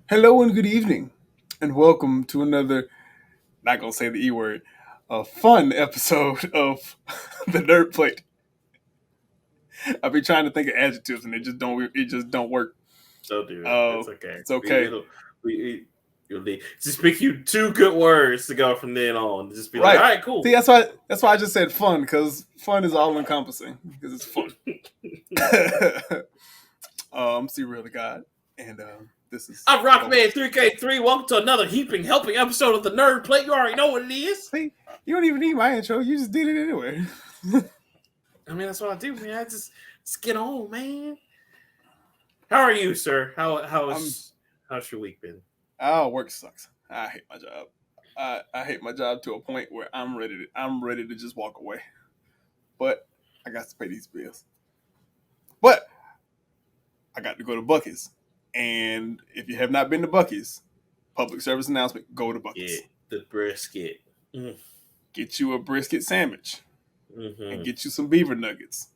Hello and good evening, and welcome to another, not gonna say the E word, a fun episode of the Nerd Plate. I've been trying to think of adjectives and it just don't work. Don't do it. Uh, It's okay. it's okay. You'll need just pick you two good words to go from then on. Just be like, Right. all right, cool. See, that's why I just said fun, because fun is all encompassing, because it's fun. I'm Squirrel the God, and this is I'm Rockman3K3. Welcome to another heaping, helping episode of the Nerd Plate. You already know what it is. See, you don't even need my intro, you just did it anyway. I mean, that's what I do, man. I just get on, man. How are you, sir? How's your week been? Oh, work sucks. I hate my job. I hate my job to a point where I'm ready to just walk away. But I got to pay these bills. But I got to go to Buc-ee's. And if you have not been to Buc-ee's, public service announcement, go to Buc-ee's. Get the brisket. Get you a brisket sandwich. Mm-hmm. And get you some beaver nuggets.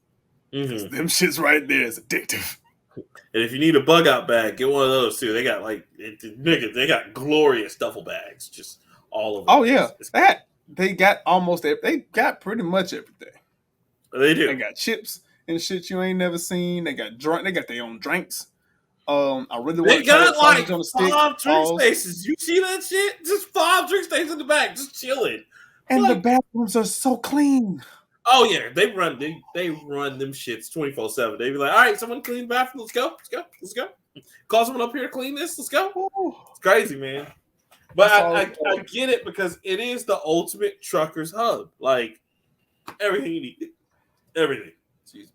Mm-hmm. Them shits right there is addictive. And if you need a bug out bag, get one of those too. They got niggas, they got glorious duffel bags, just all over. Oh yeah, they got pretty much everything. They do. They got chips and shit you ain't never seen. They got their own drinks. I really want They to try got like on a stick. 5 drink stations. You see that shit? Just 5 drink stations in the back, just chilling. And the bathrooms are so clean. Oh yeah, they run them shits 24/7. They be like, all right, someone clean the bathroom. Let's go. Call someone up here to clean this. Let's go. Ooh. It's crazy, man. But I get it, because it is the ultimate trucker's hub. Like everything you need, everything. Excuse me.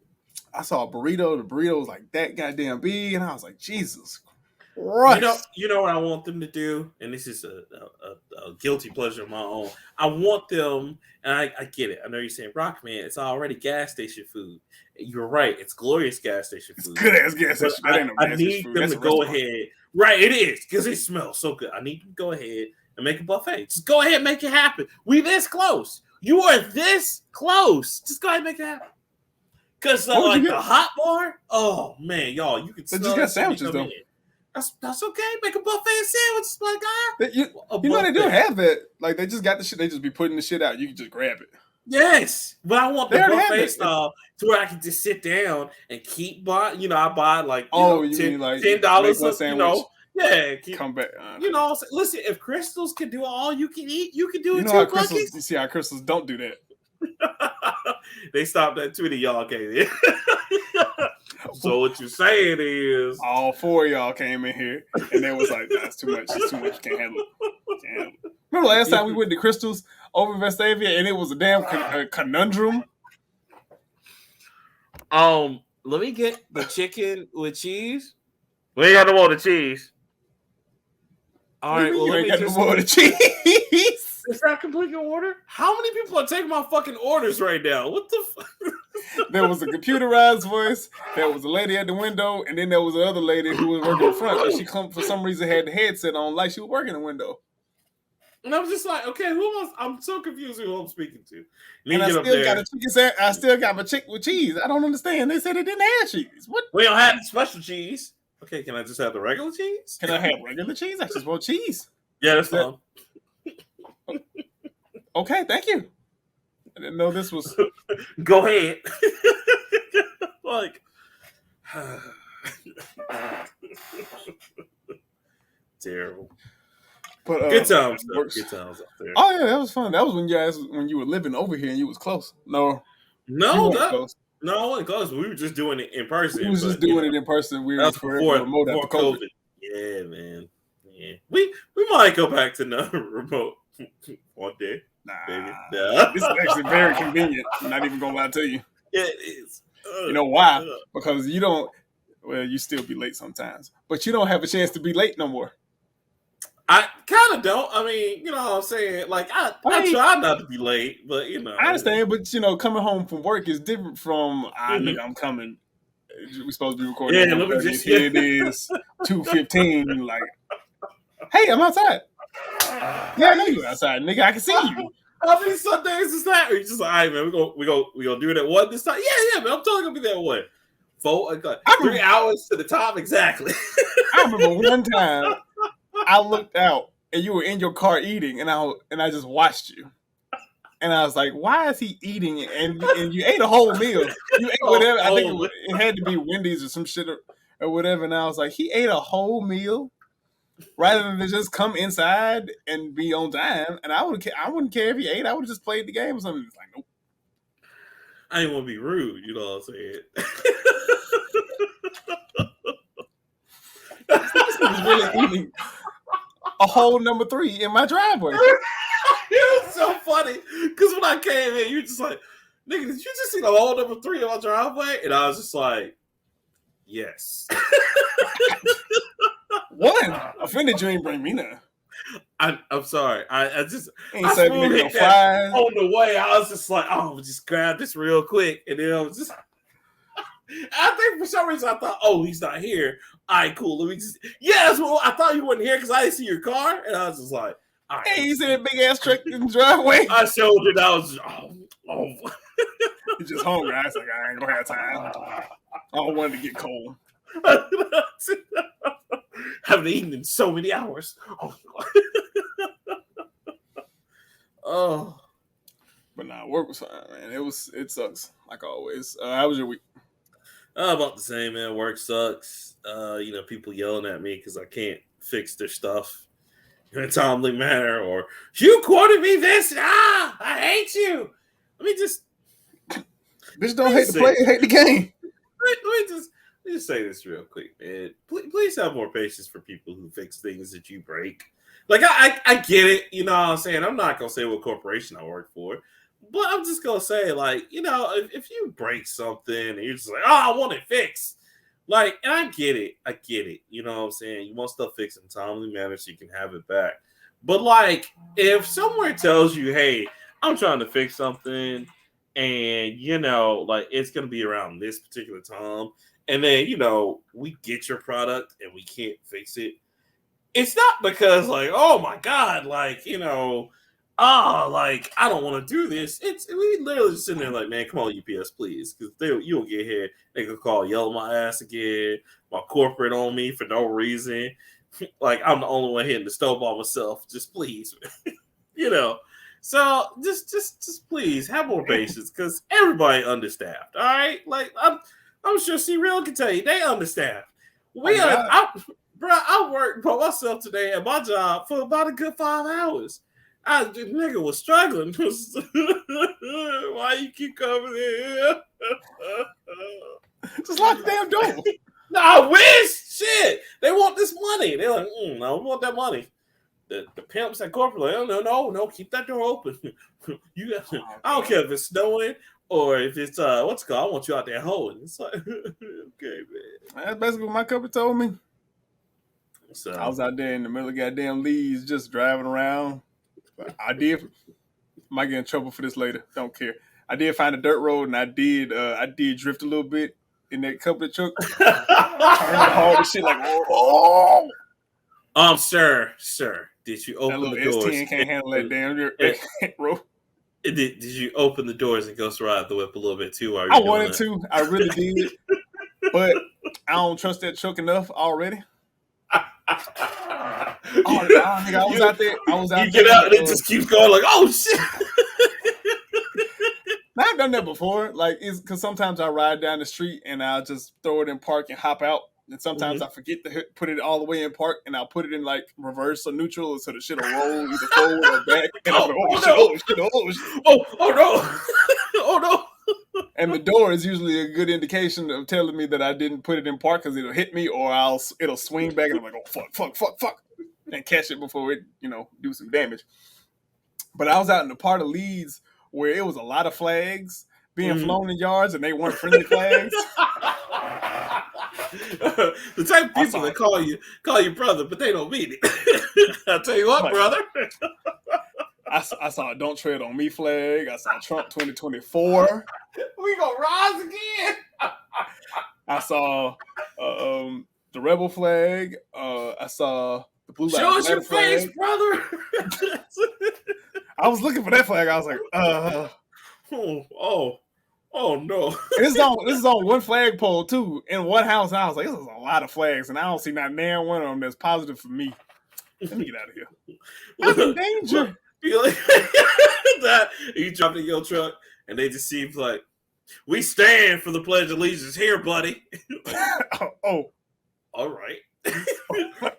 I saw a burrito. The burrito was like that goddamn big, and I was like, Jesus Christ. You know what I want them to do, and this is a guilty pleasure of my own. I want them, and I get it. I know you're saying, Rockman, it's already gas station food. You're right. It's glorious gas station food. It's good ass gas station. That ain't no gas I need food. them That's to go ahead. Right, it is, because it smells so good. I need them to go ahead and make a buffet. Just go ahead and make it happen. We this close. You are this close. Just go ahead and make it happen. Because like the hot bar, oh man, y'all, you can. They just got sandwiches though. That's okay. Make a buffet sandwich, my guy. You know they do have that. Like they just got the shit. They just be putting the shit out. You can just grab it. Yes, but I want the buffet style to where I can just sit down and keep buying. You know, I buy like $10. You know, yeah. Come back. You know, listen. If Crystals can do all you can eat, you can do it too. You see how Crystals don't do that. They stopped that Twitter, y'all came in. So what you saying is, all 4 of y'all came in here, and they was like, "That's too much. It's too much. Can't handle it." Remember last time we went to Crystals over in Vestavia, and it was a damn conundrum. Let me get the chicken with cheese. We ain't got no more of the cheese. All right, well, you ain't got no more of the cheese. Is that complete your order? How many people are taking my fucking orders right now? What the fuck? There was a computerized voice. There was a lady at the window, and then there was another lady who was working in front. But she for some reason had the headset on, like she was working in the window. And I was just like, okay, who else? I'm so confused who I'm speaking to. And I still got a chicken. I still got my chicken with cheese. I don't understand. They said it didn't have cheese. What? We don't have special cheese. Okay, can I just have the regular cheese? Can I have regular cheese? I just want cheese. Yeah, that's fine. Okay, thank you. I didn't know this was. Go ahead. Like, terrible. But good times, though. Good times up there. Oh yeah, that was fun. That was when you were living over here and you was close. No, close. No, I wasn't close. We were just doing it in person. We was just doing it in person. We were before COVID. Yeah, man. Yeah, we might go back to remote one day. Nah. This is actually very convenient. I'm not even gonna lie to you. Yeah, it is. You know why? Because you don't. Well, you still be late sometimes, but you don't have a chance to be late no more. I kind of don't. I mean, you know what I'm saying? Like, I try not to be late, but, you know. I understand, but, you know, coming home from work is different from, I'm coming. We're supposed to be recording. Yeah, let me just... Here it is, 2:15. Like, hey, I'm outside. Yeah, I know you're outside, nigga. I can see you. How many Sundays is that? Or you just like, all right, man, we gonna do it at 1 this time? Yeah, man, I'm totally gonna be there at 1. 4 o'clock. 3 hours to the top, exactly. I remember one time I looked out and you were in your car eating, and I just watched you. And I was like, why is he eating? And you ate a whole meal. You ate whatever. I think it had to be Wendy's or some shit or whatever. And I was like, he ate a whole meal rather than to just come inside and be on time. And I wouldn't care if he ate. I would have just played the game or something. It's like, nope. I didn't want to be rude, you know what I'm saying? This was really eating a whole number 3 in my driveway. It was so funny because when I came in, you were just like, "Nigga, did you just see the whole number 3 in my driveway?" And I was just like, "Yes." One offended you ain't bring me none. I'm sorry. I just ain't said nigga no fries on the way. I was just like, "Oh, just grab this real quick," and then I was just. I think for some reason I thought, "Oh, he's not here. All right, cool. Let me just." Yes, well, I thought you wasn't here because I didn't see your car, and I was just like. Right. Hey, you see that big ass truck in the driveway? I showed it. I was just, He's just hungry. I was like, I ain't gonna have time. I don't want it to get cold. Haven't eaten in so many hours. Oh. But nah, work was fine, man. It sucks like always. How was your week? About the same, man. Work sucks. People yelling at me because I can't fix their stuff in a timely manner, or you quoted me this. I hate you. Let me just. Bitch, don't hate the player, hate the game. Let me just say this real quick, man. Please have more patience for people who fix things that you break. Like I get it, you know what I'm saying. I'm not gonna say what corporation I work for, but I'm just gonna say, like, if you break something and you're just like, oh, I want it fixed. Like, and I get it. You know what I'm saying? You want stuff fixed in a timely manner so you can have it back. But, like, if someone tells you, hey, I'm trying to fix something and, like, it's going to be around this particular time, and then, we get your product and we can't fix it, it's not because, like, oh, my God, like, like, I don't want to do this. We literally just sitting there like, man, come on, UPS, please. Because you'll get here. They could call, yell my ass again, my corporate on me for no reason. Like, I'm the only one hitting the stove by myself. Just please. So just please have more patience because everybody understaffed. All right? Like, I'm sure C-Real can tell you, they understaffed. I worked by myself today at my job for about a good 5 hours. The nigga was struggling. Why you keep coming in? Just lock the damn door. No, I wish. Shit. They want this money. They're like, no, we want that money. The pimps at corporate, like, no, keep that door open. I don't care if it's snowing or if it's what's it called? I want you out there holding. It's like, okay, man. That's basically what my company told me. So I was out there in the middle of goddamn leaves, just driving around. But I might get in trouble for this later. Don't care. I did find a dirt road, and I did drift a little bit in that company truck. Hard as shit, like oh. Sir, did you open the doors? S10 can't handle that damn road. Did you open the doors and Ghost ride the whip a little bit too? I wanted to. I really did, but I don't trust that truck enough already. Nigga, I was out there. You get out and it just keeps going like, oh shit. Now, I've done that before. Like, it's because sometimes I ride down the street and I'll just throw it in park and hop out. And sometimes I forget to put it all the way in park, and I'll put it in like reverse or neutral, so the shit will roll either forward or back. And I'm like, oh no. And the door is usually a good indication of telling me that I didn't put it in park because it'll hit me or it'll swing back and I'm like, oh fuck, and catch it before it do some damage. But I was out in the part of Leeds where it was a lot of flags being flown in yards and they weren't friendly flags. The type of people that call you brother, but they don't mean it. I'll tell you what, brother. I saw a "Don't Tread on Me" flag. I saw Trump 2024. We gonna rise again. I saw the Rebel flag. I saw the Blue Lives Show us Matter your face, flag. brother. I was looking for that flag. I was like, oh no. This is on one flagpole too in one house. And I was like, this is a lot of flags, and I don't see not damn one of them that's positive for me. Let me get out of here. I'm in danger. That you jumped in your truck, and they just seem like, we stand for the Pledge of Allegiance here, buddy. Oh. All right.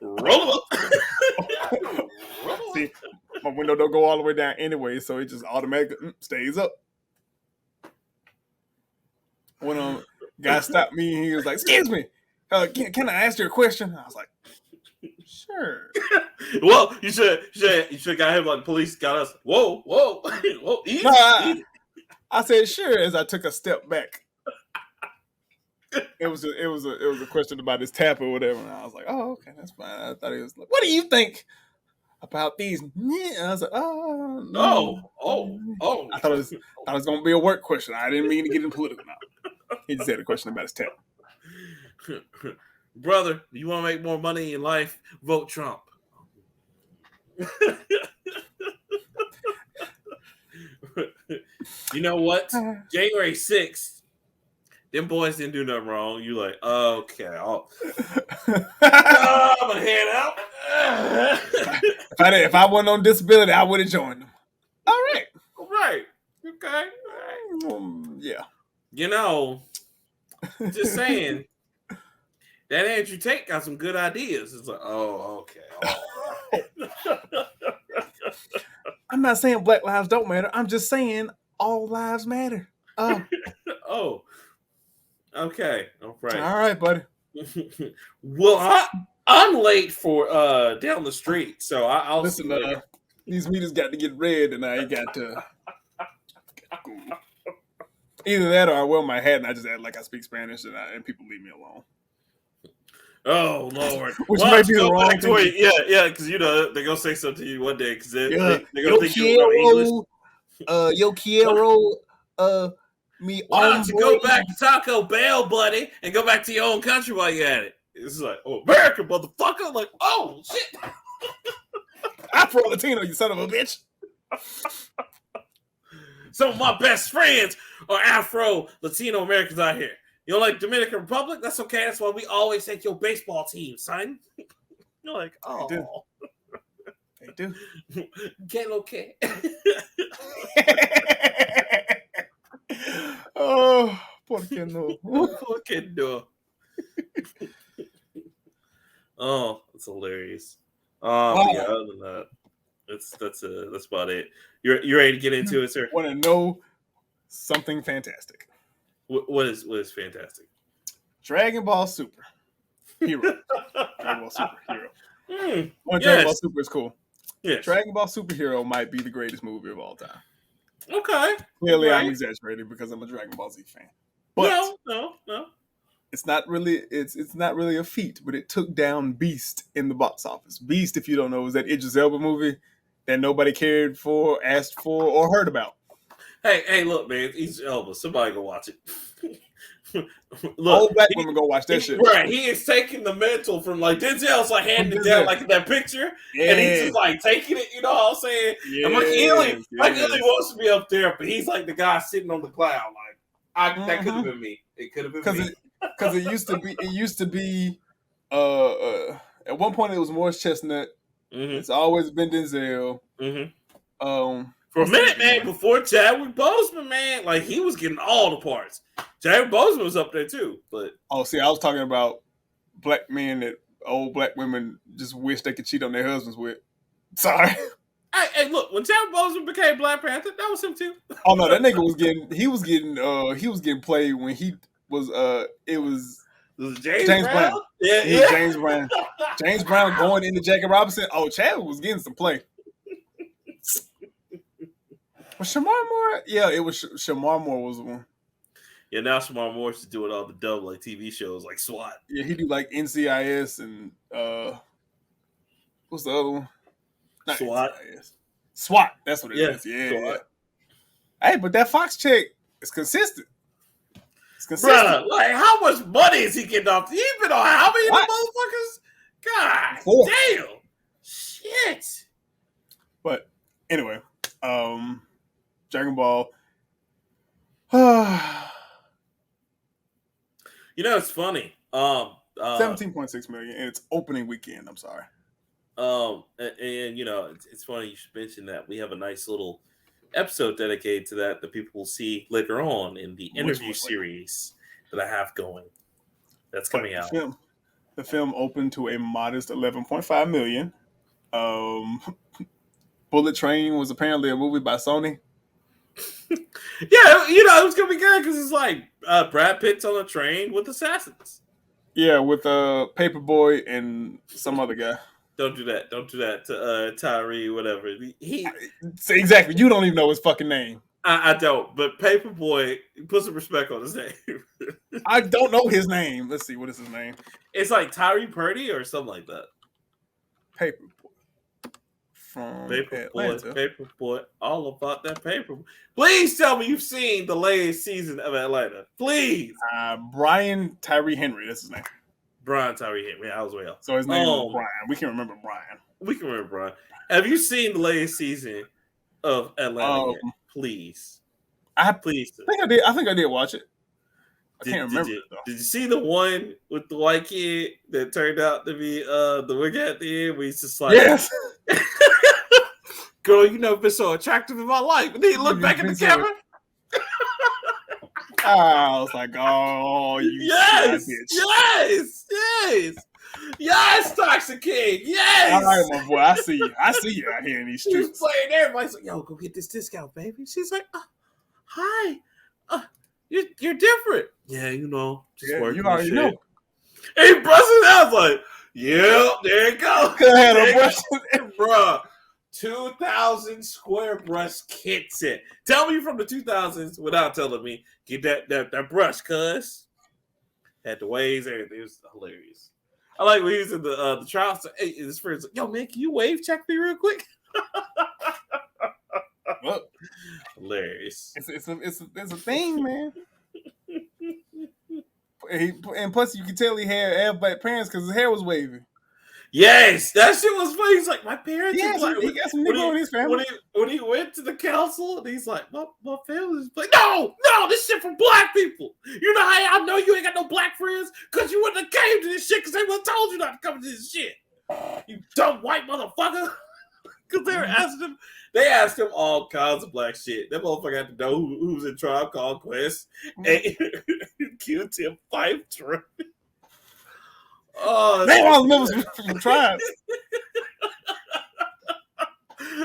Roll up. See, my window don't go all the way down anyway, so it just automatically stays up. When guy stopped me, and he was like, "Excuse me, can I ask you a question?" I was like, "Sure." Well, you should got him like the police got us. Whoa, easy, No, easy. I said sure as I took a step back. It was a question about his tap or whatever, and I was like, "Oh, okay, that's fine." I thought he was like, "What do you think about these?" I was like, "Oh, oh." I thought it was gonna be a work question. I didn't mean to get into political now. He just had a question about his tap. Brother, you want to make more money in life? Vote Trump. You know what? January 6th, them boys didn't do nothing wrong. You like, okay, I'm gonna head out. If I wasn't on disability, I would have joined them. All right. Right. Okay. Yeah. You know, just saying, that Andrew Tate got some good ideas. It's like, oh, okay. I'm not saying Black lives don't matter. I'm just saying all lives matter. Oh. Oh. Okay. All right. All right, buddy. Well, I'm late for down the street, so I'll listen. See you later. These meters got to get read, and I got to either that or I wear my hat and I just act like I speak Spanish, and people leave me alone. Oh Lord, which might be the wrong thing. Yeah, because you know they're gonna say something to you one day because they're gonna think you're English. Yo quiero, me. Why don't you go back to Taco Bell, buddy, and go back to your own country while you're at it? It's like, oh, America, motherfucker! Like, oh shit, Afro Latino, you son of a bitch. Some of my best friends are Afro Latino Americans out here. You don't like Dominican Republic? That's okay. That's why we always take your baseball team, son. You're like, oh. They do. Get okay. Oh, ¿por qué no? ¿Por qué no? Oh, that's hilarious. Wow. Yeah, other than that, that's about it. You're ready to get into it, sir? Want to know something fantastic? What is fantastic? Dragon Ball Super Hero. Dragon Ball Super Hero. Yes. Dragon Ball Super is cool. Yes. Dragon Ball Super Hero might be the greatest movie of all time. Okay. Clearly, right. I'm exaggerating because I'm a Dragon Ball Z fan. But no. It's not really a feat, but it took down Beast in the box office. Beast, if you don't know, was that Idris Elba movie that nobody cared for, asked for, or heard about. Hey, look, man, Idris Elba. Somebody go watch it. Look, all black women go watch that shit. Right, he is taking the mantle from like Denzel's like handing it down like in that picture, and he's just like taking it. You know what I'm saying? And Mike Ely wants to be up there, but he's like the guy sitting on the cloud. Like that could have been me. It could have been me. Because it used to be. At one point it was Morris Chestnut. Mm-hmm. It's always been Denzel. Mm-hmm. For a minute, man, before Chadwick Boseman, man, like he was getting all the parts. Chadwick Boseman was up there too, but see, I was talking about black men that old black women just wish they could cheat on their husbands with. Sorry. Hey, look, when Chadwick Boseman became Black Panther, that was him too. Oh no, that nigga was getting played when he was it was James Brown. Yeah. James Brown. James Brown going into Jackie Robinson. Oh, Chadwick was getting some play. Was Shamar Moore? Yeah, it was Shamar Moore was the one. Yeah, now Shamar Moore's just doing all the dub like TV shows like SWAT. Yeah, he do like NCIS and what's the other one? Not SWAT. NCIS. SWAT. That's what it is. Yeah. SWAT. Hey, but that Fox check is consistent. It's consistent. Bruh, like how much money is he getting off? He been on how many motherfuckers? God 4. Damn. Shit. But anyway, Dragon Ball. You know, it's funny. 17.6 million in its opening weekend. I'm sorry. And it's funny you should mention that. We have a nice little episode dedicated to that people will see later on in the interview series that I have going. That's coming out. The film opened to a modest 11.5 million. Bullet Train was apparently a movie by Sony. Yeah, it was gonna be good because it's like Brad Pitt's on a train with assassins. Yeah, with Paperboy and some other guy. Don't do that. Don't do that to Tyree, whatever. Exactly. You don't even know his fucking name. I don't, but Paperboy, put some respect on his name. I don't know his name. Let's see, what is his name? It's like Tyree Purdy or something like that. Paperboy. From Paperboy, all about that paper. Please tell me you've seen the latest season of Atlanta. Please. Brian Tyree Henry, that's his name. Brian Tyree Henry, I was way off. So his name is Brian. We can remember Brian. We can remember Brian. Have you seen the latest season of Atlanta yet? Please. Please. I think I did watch it. I can't remember. Did you see the one with the white kid that turned out to be the wig at the end where he's just like, yes. Girl, you never been so attractive in my life. And then he looked back at the camera. I was like, oh, you yes, bitch. Yes, Toxic King. Yes. All right, my boy. I see you. I see you out here in these streets. She's playing everybody's like, yo, go get this discount, baby. She's like, hi. You're different. Yeah, just working. You already know. He brushes it out like, yeah, there it goes. Bruh. 2000 square brush kit set. Tell me from the 2000s without telling me. Get that brush, cuz. Had the waves, everything. It was hilarious. I like when he was in the trial. So, hey, his friend's like, yo, man, can you wave check me real quick? Well, hilarious. It's a thing, man. And plus, you can tell he had black parents because his hair was wavy. Yes, that shit was funny. He's like, my parents. Yeah, like, he got some nigga in his family. When he went to the council, and he's like, my family's like, no, this shit from black people. You know how I know you ain't got no black friends? Because you wouldn't have came to this shit because they would have told you not to come to this shit. You dumb white motherfucker. Because they asked him all kinds of black shit. That motherfucker had to know who was in Tribe Called Quest. And Q-Tip pipe trip. Oh, they all members from tribes.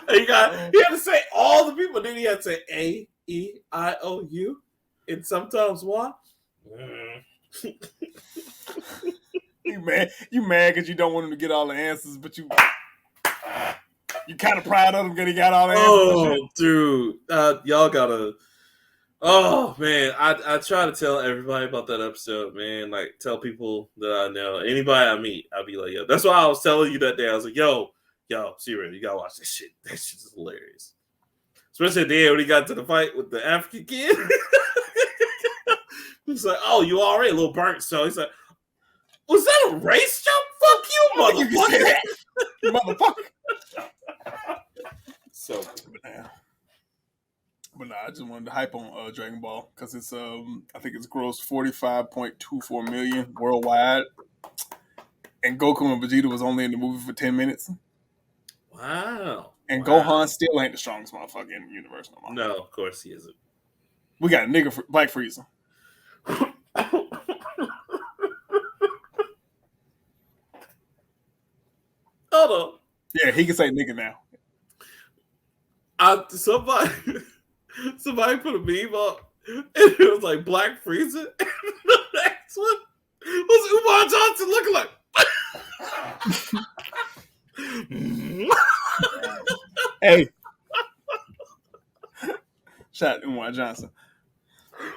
He had to say all the people. Then he had to say A-E-I-O-U and sometimes Y. You mad because you don't want him to get all the answers, but you kind of proud of him because he got all the answers. Oh, dude, y'all gotta. Oh man, I try to tell everybody about that episode, man. Like, tell people that I know, anybody I meet, I'll be like, yo. That's why I was telling you that day. I was like, yo, Sierra, you gotta watch this shit. That shit's hilarious. Especially at the end when he got to the fight with the African kid. He's like, oh, you already a little burnt. So he's like, was that a race jump? Fuck you, motherfucker. You motherfucker. So, but nah, I just wanted to hype on Dragon Ball because it's I think it's grossed 45.24 million worldwide, and Goku and Vegeta was only in the movie for 10 minutes. Wow. And Gohan still ain't the strongest motherfucker in the universe no more. No, of course he isn't. We got a nigga Black Frieza. Hold on. Yeah, he can say nigga now. Somebody put a meme up, and it was like Black Frieza. And the next one was Umar Johnson looking like. Hey, shout out to Umar Johnson.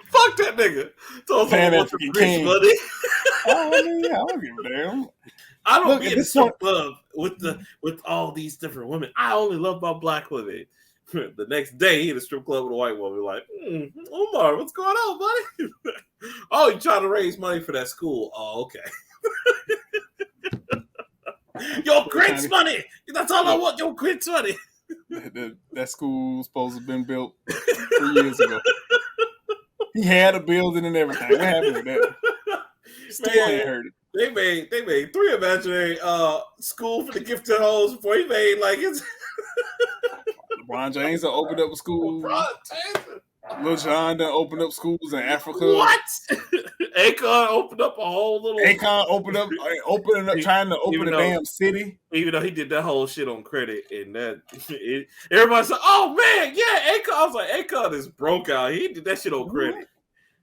Fuck that nigga. Pan-African King. Money. Oh, I mean, yeah, I don't give a damn. I don't get this strip club with all these different women. I only love my black women. The next day, he in a strip club with a white woman. Like, Omar, what's going on, buddy? Oh, you trying to raise money for that school? Oh, okay. Your grants money. That's all I want. Your grants money. That school supposed to have been built 3 years ago. He had a building and everything. What happened with that? Still ain't heard it. They made 3 imaginary school for the gifted hoes before he made like his LeBron James done opened up a school. Lil Jon done opened up schools in Africa. What? Akon opened up a whole little. Akon opening up, trying to open a damn city. Even though he did that whole shit on credit, and everybody's like, "Oh man, yeah, Akon." I was like, "Akon is broke out. He did that shit on credit.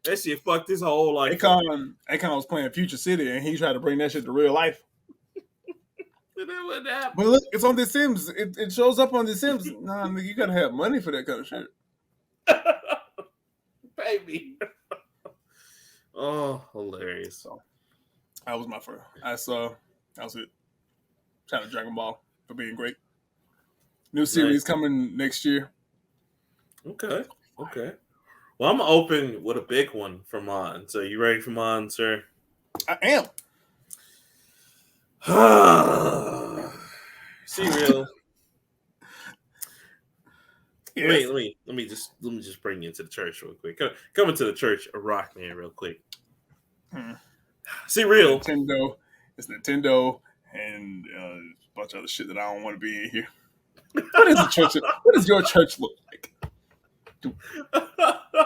That shit fucked his whole life." Akon was playing Future City, and he tried to bring that shit to real life. And then what happened? But look, it's on The Sims. It shows up on The Sims. Nah, nigga, you gotta have money for that kind of shit. Baby. Oh, hilarious. So that was my first. That was it. Shout out Dragon Ball for being great. New series coming next year. Okay. Well, I'm gonna open with a big one for mine. So you ready for mine, sir? I am. Squirrel. Yes. Let me just bring you into the church real quick. Come into the church of Rockman real quick. Squirrel. It's Nintendo and a bunch of other shit that I don't want to be in here. What does your church look like?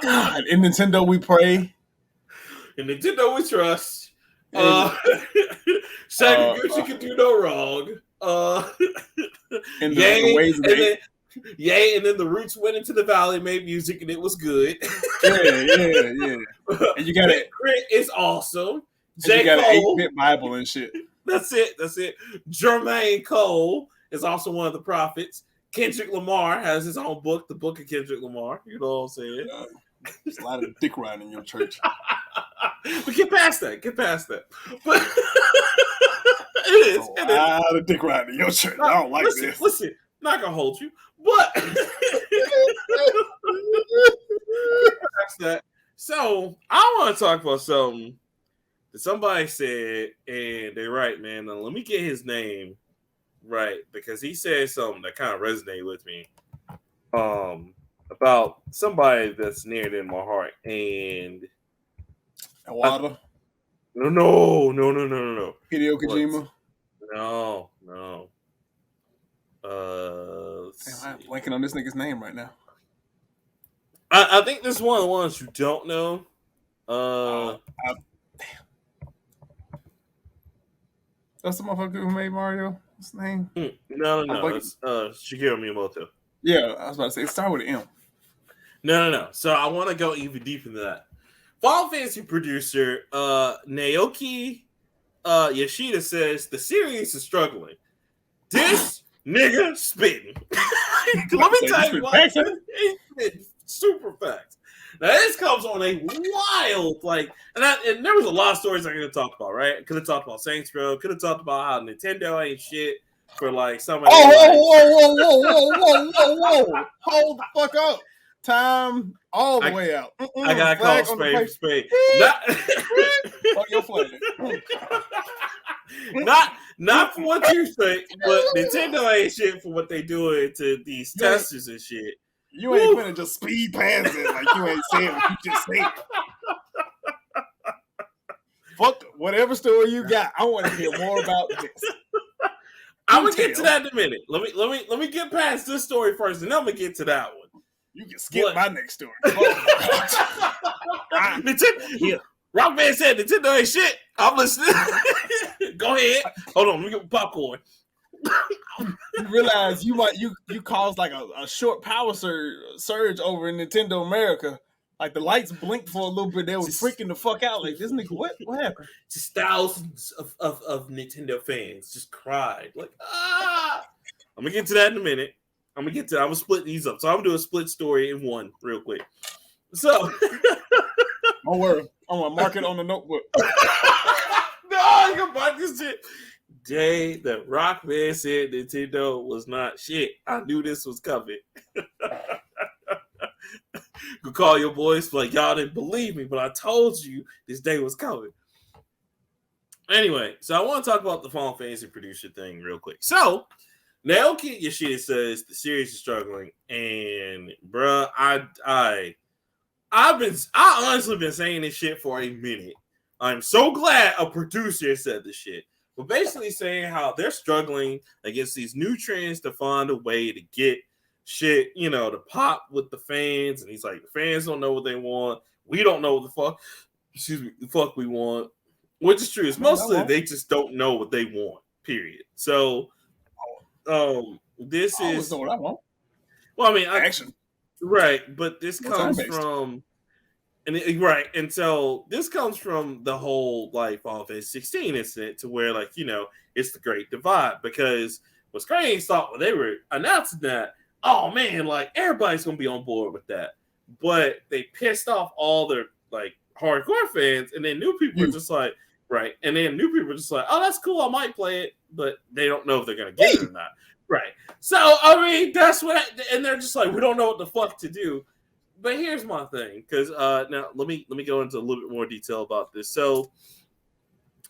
God, in Nintendo we pray. In Nintendo we trust. Sakaguchi can do no wrong. And the ways they... and then the Roots went into the Valley, made music, and it was good. Yeah. And you got it. Crit is awesome. You got an 8-bit Bible and shit. That's it. Jermaine Cole is also one of the prophets. Kendrick Lamar has his own book, the Book of Kendrick Lamar. You know what I'm saying? There's a lot of dick riding in your church. But get past that. But it is. A lot of dick riding in your church. I don't like this. Listen, not gonna hold you, but that's that. So I want to talk about something that somebody said, and they're right, man. Now, let me get his name right, because he said something that kind of resonated with me. About somebody that's near and in my heart, and Awada? No. Hideo Kojima? No. I'm blanking on this nigga's name right now. I think this is one of the ones you don't know. Damn. That's the motherfucker who made Mario. What's his name? No. It's Shigeru Miyamoto. Yeah, I was about to say it started with an M. No. So I want to go even deeper than that. Final Fantasy producer Naoki Yoshida says the series is struggling. This nigga spitting. Let me tell you what. He's super facts. Now this comes on a wild and there was a lot of stories I could have talked about, right? Could have talked about Saints Row. Could have talked about how Nintendo ain't shit for somebody. Whoa! Hold the fuck up! Time all the way out. I gotta call spade for spade. Fuck your flag. Not for what you say, but Nintendo ain't shit for what they doing to these testers and shit. You ain't gonna just speed past it like you ain't saying what you just said. Fuck whatever story you got. I want to hear more about this. I'm gonna get to that in a minute. Let me get past this story first, and then I'm gonna get to that one. You can skip my next story. Nintendo, Rockman said Nintendo ain't shit. I'm listening. Go ahead. Hold on, let me get popcorn. You realize you caused like a short power surge over in Nintendo America. Like the lights blinked for a little bit. They were freaking the fuck out. Like this nigga, what happened? Just thousands of Nintendo fans just cried. Like, I'm gonna get to that in a minute. I'm gonna split these up. So I'm gonna do a split story in one real quick. So don't worry. I'm gonna mark it on the notebook. No, you can mark this shit. Day that Rockman said Nintendo was not shit. I knew this was coming. Could call your boys like y'all didn't believe me, but I told you this day was coming. Anyway, so I want to talk about the Final Fantasy producer thing real quick. So Naoki Yoshida says the series is struggling, and bruh, I honestly been saying this shit for a minute, I'm so glad a producer said this shit. But basically saying how they're struggling against these new trends to find a way to get shit, to pop with the fans. And he's like, the fans don't know what they want. We don't know what the fuck we want. Which is true. It's mostly they just don't know what they want, period. So this I always is know what I want. well, I mean Action. Right, but this Well, comes time-based. from right, and so this comes from the whole like Final Fantasy 16 incident to where it's the great divide because what's crazy thought when they were announcing that, oh man, like everybody's gonna be on board with that, but they pissed off all their like hardcore fans, and then new people are just like right, and then new people are just like, oh that's cool, I might play it, but they don't know if they're gonna get it or not. Right. So I mean that's what, and they're just like, we don't know what the fuck to do. But here's my thing, because now let me go into a little bit more detail about this. So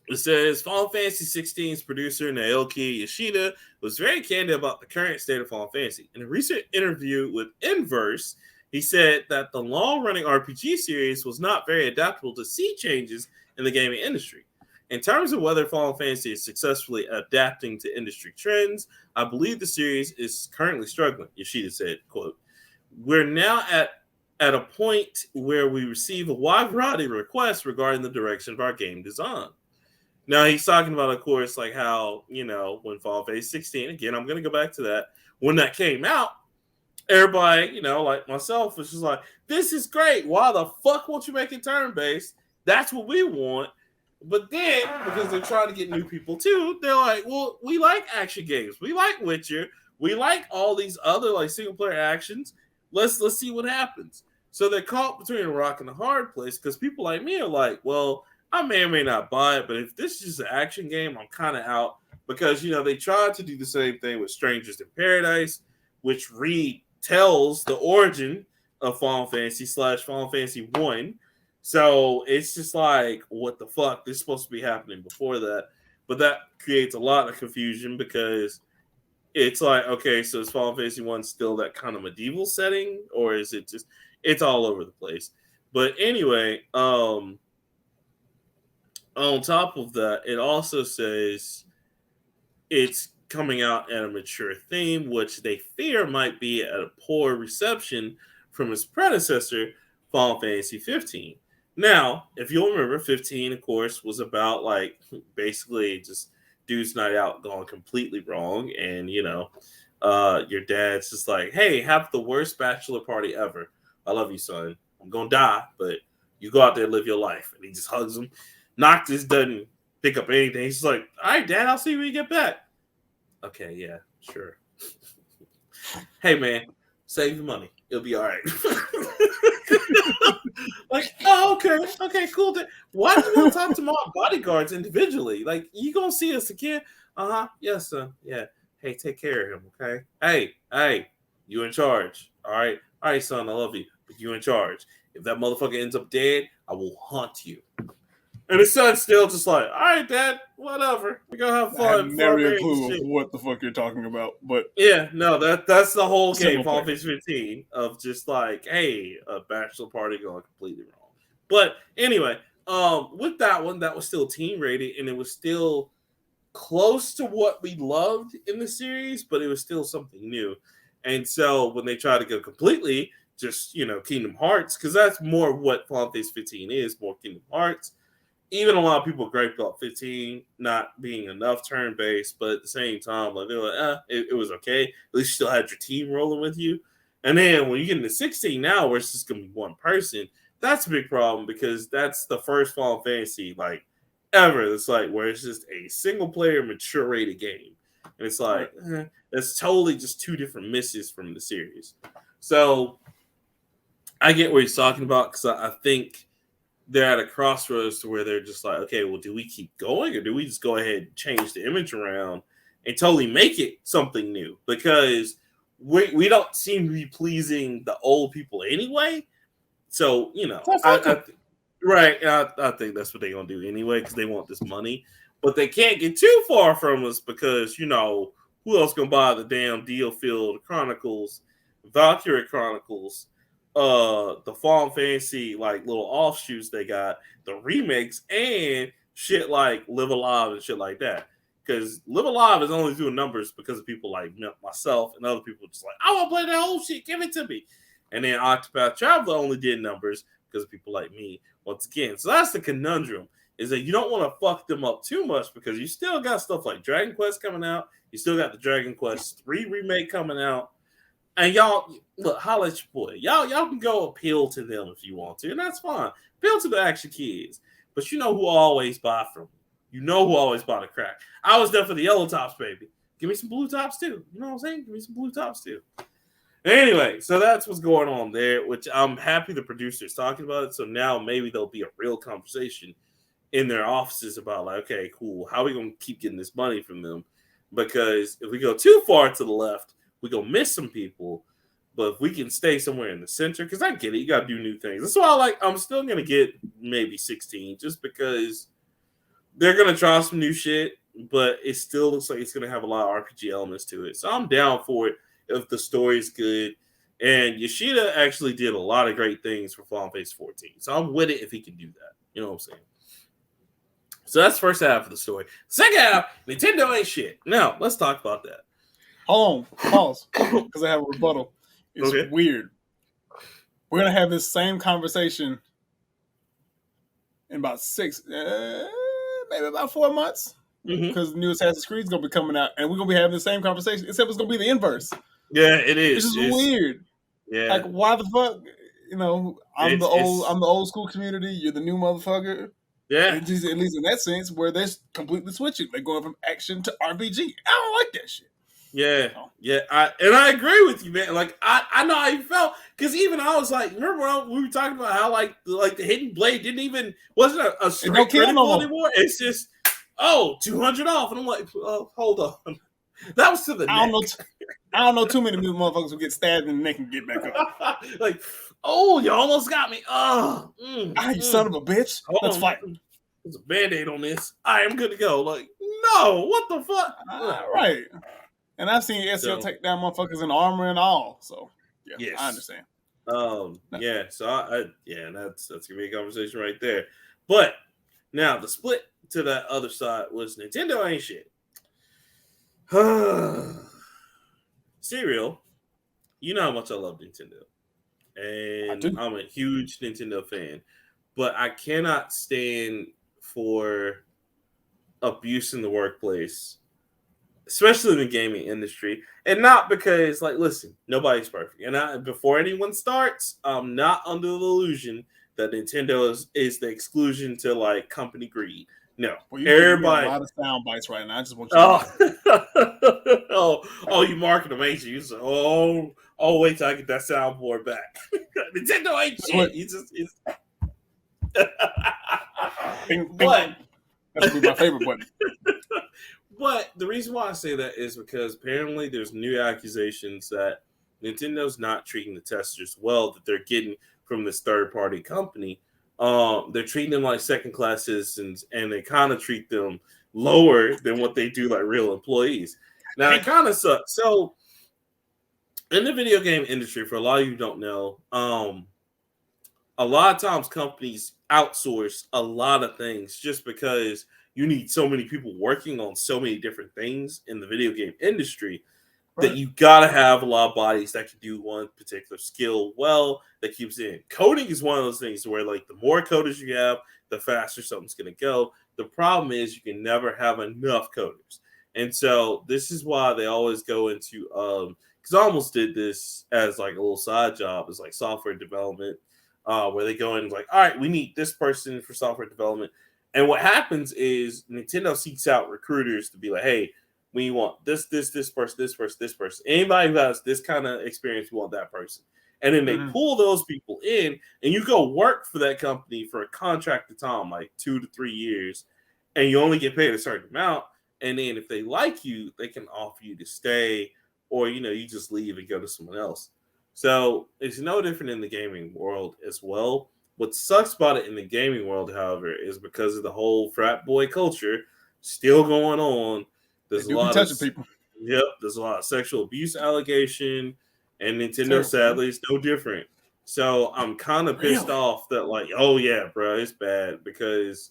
it says Final Fantasy 16's producer Naoki Yoshida was very candid about the current state of Final Fantasy. In a recent interview with Inverse, he said that the long-running RPG series was not very adaptable to sea changes in the gaming industry. In terms of whether Final Fantasy is successfully adapting to industry trends, I believe the series is currently struggling, Yoshida said, quote, "We're now at a point where we receive a wide variety of requests regarding the direction of our game design." Now, he's talking about, of course, like how, when Final Fantasy 16, again, I'm going to go back to that, when that came out, everybody, like myself, was just like, this is great. Why the fuck won't you make it turn-based? That's what we want. But then, because they're trying to get new people too, they're like, well, we like action games. We like Witcher. We like all these other like single-player actions. Let's see what happens. So they're caught between a rock and a hard place because people like me are like, well, I may or may not buy it, but if this is just an action game, I'm kind of out because, they tried to do the same thing with Strangers in Paradise, which retells the origin of Final Fantasy / Final Fantasy 1. So it's just like, what the fuck? This is supposed to be happening before that. But that creates a lot of confusion because it's like, okay, so is Final Fantasy 1 still that kind of medieval setting? Or is it just, it's all over the place. But anyway, on top of that, it also says it's coming out at a mature theme, which they fear might be at a poor reception from its predecessor, Final Fantasy 15. Now, if you'll remember, 15, of course, was about like basically just dude's night out gone completely wrong, and your dad's just like, hey, have the worst bachelor party ever. I love you, son. I'm gonna die, but you go out there and live your life. And he just hugs him. Noctis doesn't pick up anything. He's just like, all right, Dad, I'll see you when you get back. Okay, yeah, sure. Hey, man, save your money. It'll be all right. Like, oh, okay, cool. Why do you want to talk to my bodyguards individually? Like, you gonna see us again? Yes, son. Yeah. Hey, take care of him, okay? Hey, you in charge. All right, son, I love you, but you in charge. If that motherfucker ends up dead, I will haunt you. And his son's still just like, all right, Dad, whatever. We're gonna have fun. I have nary a clue of what the fuck you're talking about, but yeah, no, that's the whole game, Final Fantasy 15, of just like, hey, a bachelor party going completely wrong. But anyway, with that one, that was still teen rated, and it was still close to what we loved in the series, but it was still something new. And so when they try to go completely, just Kingdom Hearts, because that's more what Final Fantasy 15 is, more Kingdom Hearts. Even a lot of people gripe about 15 not being enough turn-based, but at the same time, like they're like, it was okay. At least you still had your team rolling with you. And then when you get into 16 now, where it's just going to be one person, that's a big problem because that's the first Final Fantasy like ever. It's like where it's just a single-player, mature-rated game, and it's like that's totally just two different misses from the series. So I get what he's talking about because I think they're at a crossroads to where they're just like, okay, well, do we keep going or do we just go ahead and change the image around and totally make it something new? Because we don't seem to be pleasing the old people anyway. So, right. I think that's what they're going to do anyway because they want this money. But they can't get too far from us because, who else going to buy the damn Dealfield Chronicles, Valkyrie Chronicles, the Fall Fantasy like little offshoots they got, the remakes and shit like Live Alive and shit like that. Because Live Alive is only doing numbers because of people like myself and other people just like, I want to play that whole shit, give it to me. And then Octopath Traveler only did numbers because of people like me once again. So that's the conundrum, is that you don't want to fuck them up too much because you still got stuff like Dragon Quest coming out. You still got the Dragon Quest 3 remake coming out. And y'all, look, holla at your boy. Y'all can go appeal to them if you want to, and that's fine. Appeal to the action kids. But you know who always buy from you. You know who always buy the crack. I was there for the yellow tops, baby. Give me some blue tops too. You know what I'm saying? Give me some blue tops too. Anyway, so that's what's going on there, which I'm happy the producer's talking about it. So now maybe there'll be a real conversation in their offices about like, okay, cool, how are we going to keep getting this money from them? Because if we go too far to the left, we're going to miss some people. But if we can stay somewhere in the center, because I get it, you got to do new things. That's why I'm still going to get maybe 16, just because they're going to try some new shit, but it still looks like it's going to have a lot of RPG elements to it. So I'm down for it if the story is good. And Yoshida actually did a lot of great things for Final Fantasy 14. So I'm with it if he can do that. You know what I'm saying? So that's the first half of the story. Second half, Nintendo ain't shit. Now, let's talk about that. Hold on, pause, because I have a rebuttal. It's Okay. weird. We're going to have this same conversation in about maybe about 4 months. Because the new Assassin's Creed is going to be coming out, and we're going to be having the same conversation, except it's going to be the inverse. Yeah, it is. It's just weird. Yeah. Like, why the fuck? You know, I'm the old school community. You're the new motherfucker. Yeah. At least in that sense, where they're completely switching. They're going from action to RPG. I don't like that shit. Yeah, yeah, I agree with you, man. Like I know how you felt, because even I was like, remember when we were talking about how like the hidden blade wasn't a straight critical anymore. It's just 200 off, and I'm like, hold on, that was to the neck. I don't know too many motherfuckers who get stabbed in the neck and get back up. Like, you almost got me. You son of a bitch. Let's fight. There's a Band-Aid on this. I am good to go. Like, no, what the fuck? Right. And I've seen SEO take down motherfuckers in armor and all. So, yeah, yes. I understand. Yeah, so that's gonna be a conversation right there. But now the split to that other side was Nintendo ain't shit. Serial, you know how much I love Nintendo, and I'm a huge Nintendo fan, but I cannot stand for abuse in the workplace, especially in the gaming industry. And not because, like, listen, nobody's perfect. And before anyone starts, I'm not under the illusion that Nintendo is the exclusion to, like, company greed. No. Well, everybody. A lot of sound bites right now. I just want you to know. You market them, ain't you? So, wait till I get that soundboard back. Nintendo ain't shit. It's bing, bing. That's my favorite button. But the reason why I say that is because apparently there's new accusations that Nintendo's not treating the testers well that they're getting from this third-party company. They're treating them like second-class citizens, and they kind of treat them lower than what they do like real employees. Now, it kind of sucks. So, in the video game industry, for a lot of you who don't know, a lot of times companies outsource a lot of things just because you need so many people working on so many different things in the video game industry that you gotta have a lot of bodies that can do one particular skill well that keeps it in. Coding is one of those things where, like, the more coders you have, the faster something's gonna go. The problem is you can never have enough coders. And so this is why they always go into because I almost did this as like a little side job, as like software development, where they go in like, all right, we need this person for software development. And what happens is Nintendo seeks out recruiters to be like, hey, we want this person. Anybody who has this kind of experience, we want that person. And then they pull those people in, and you go work for that company for a contracted time, like 2 to 3 years, and you only get paid a certain amount. And then if they like you, they can offer you to stay, or, you just leave and go to someone else. So it's no different in the gaming world as well. What sucks about it in the gaming world, however, is because of the whole frat boy culture still going on. There's a lot of people. Yep, there's a lot of sexual abuse allegation, and Nintendo sadly is no different. So I'm kind of pissed Really? off that like, oh yeah, bro, it's bad because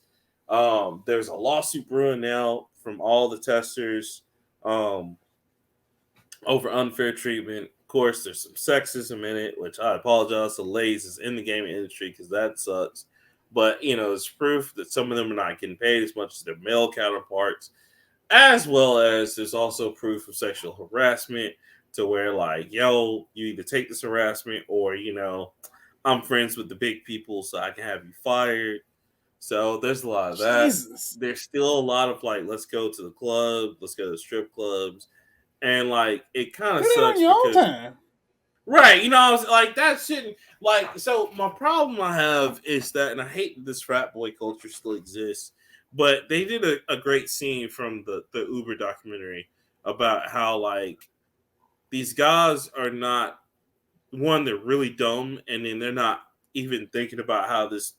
there's a lawsuit brewing now from all the testers um, over unfair treatment. Of course, there's some sexism in it, which I apologize to ladies is in the gaming industry because that sucks. But it's proof that some of them are not getting paid as much as their male counterparts, as well as there's also proof of sexual harassment to where like, yo, you either take this harassment or I'm friends with the big people, so I can have you fired. So there's a lot of that. Jesus. There's still a lot of like, let's go to the club, let's go to strip clubs, and like it kind Do of that on sucks your own because time. right, I was like that shouldn't like. So my problem I have is that, and I hate that this frat boy culture still exists, but they did a great scene from the Uber documentary about how like these guys are not one, they're really dumb, and then they're not even thinking about how this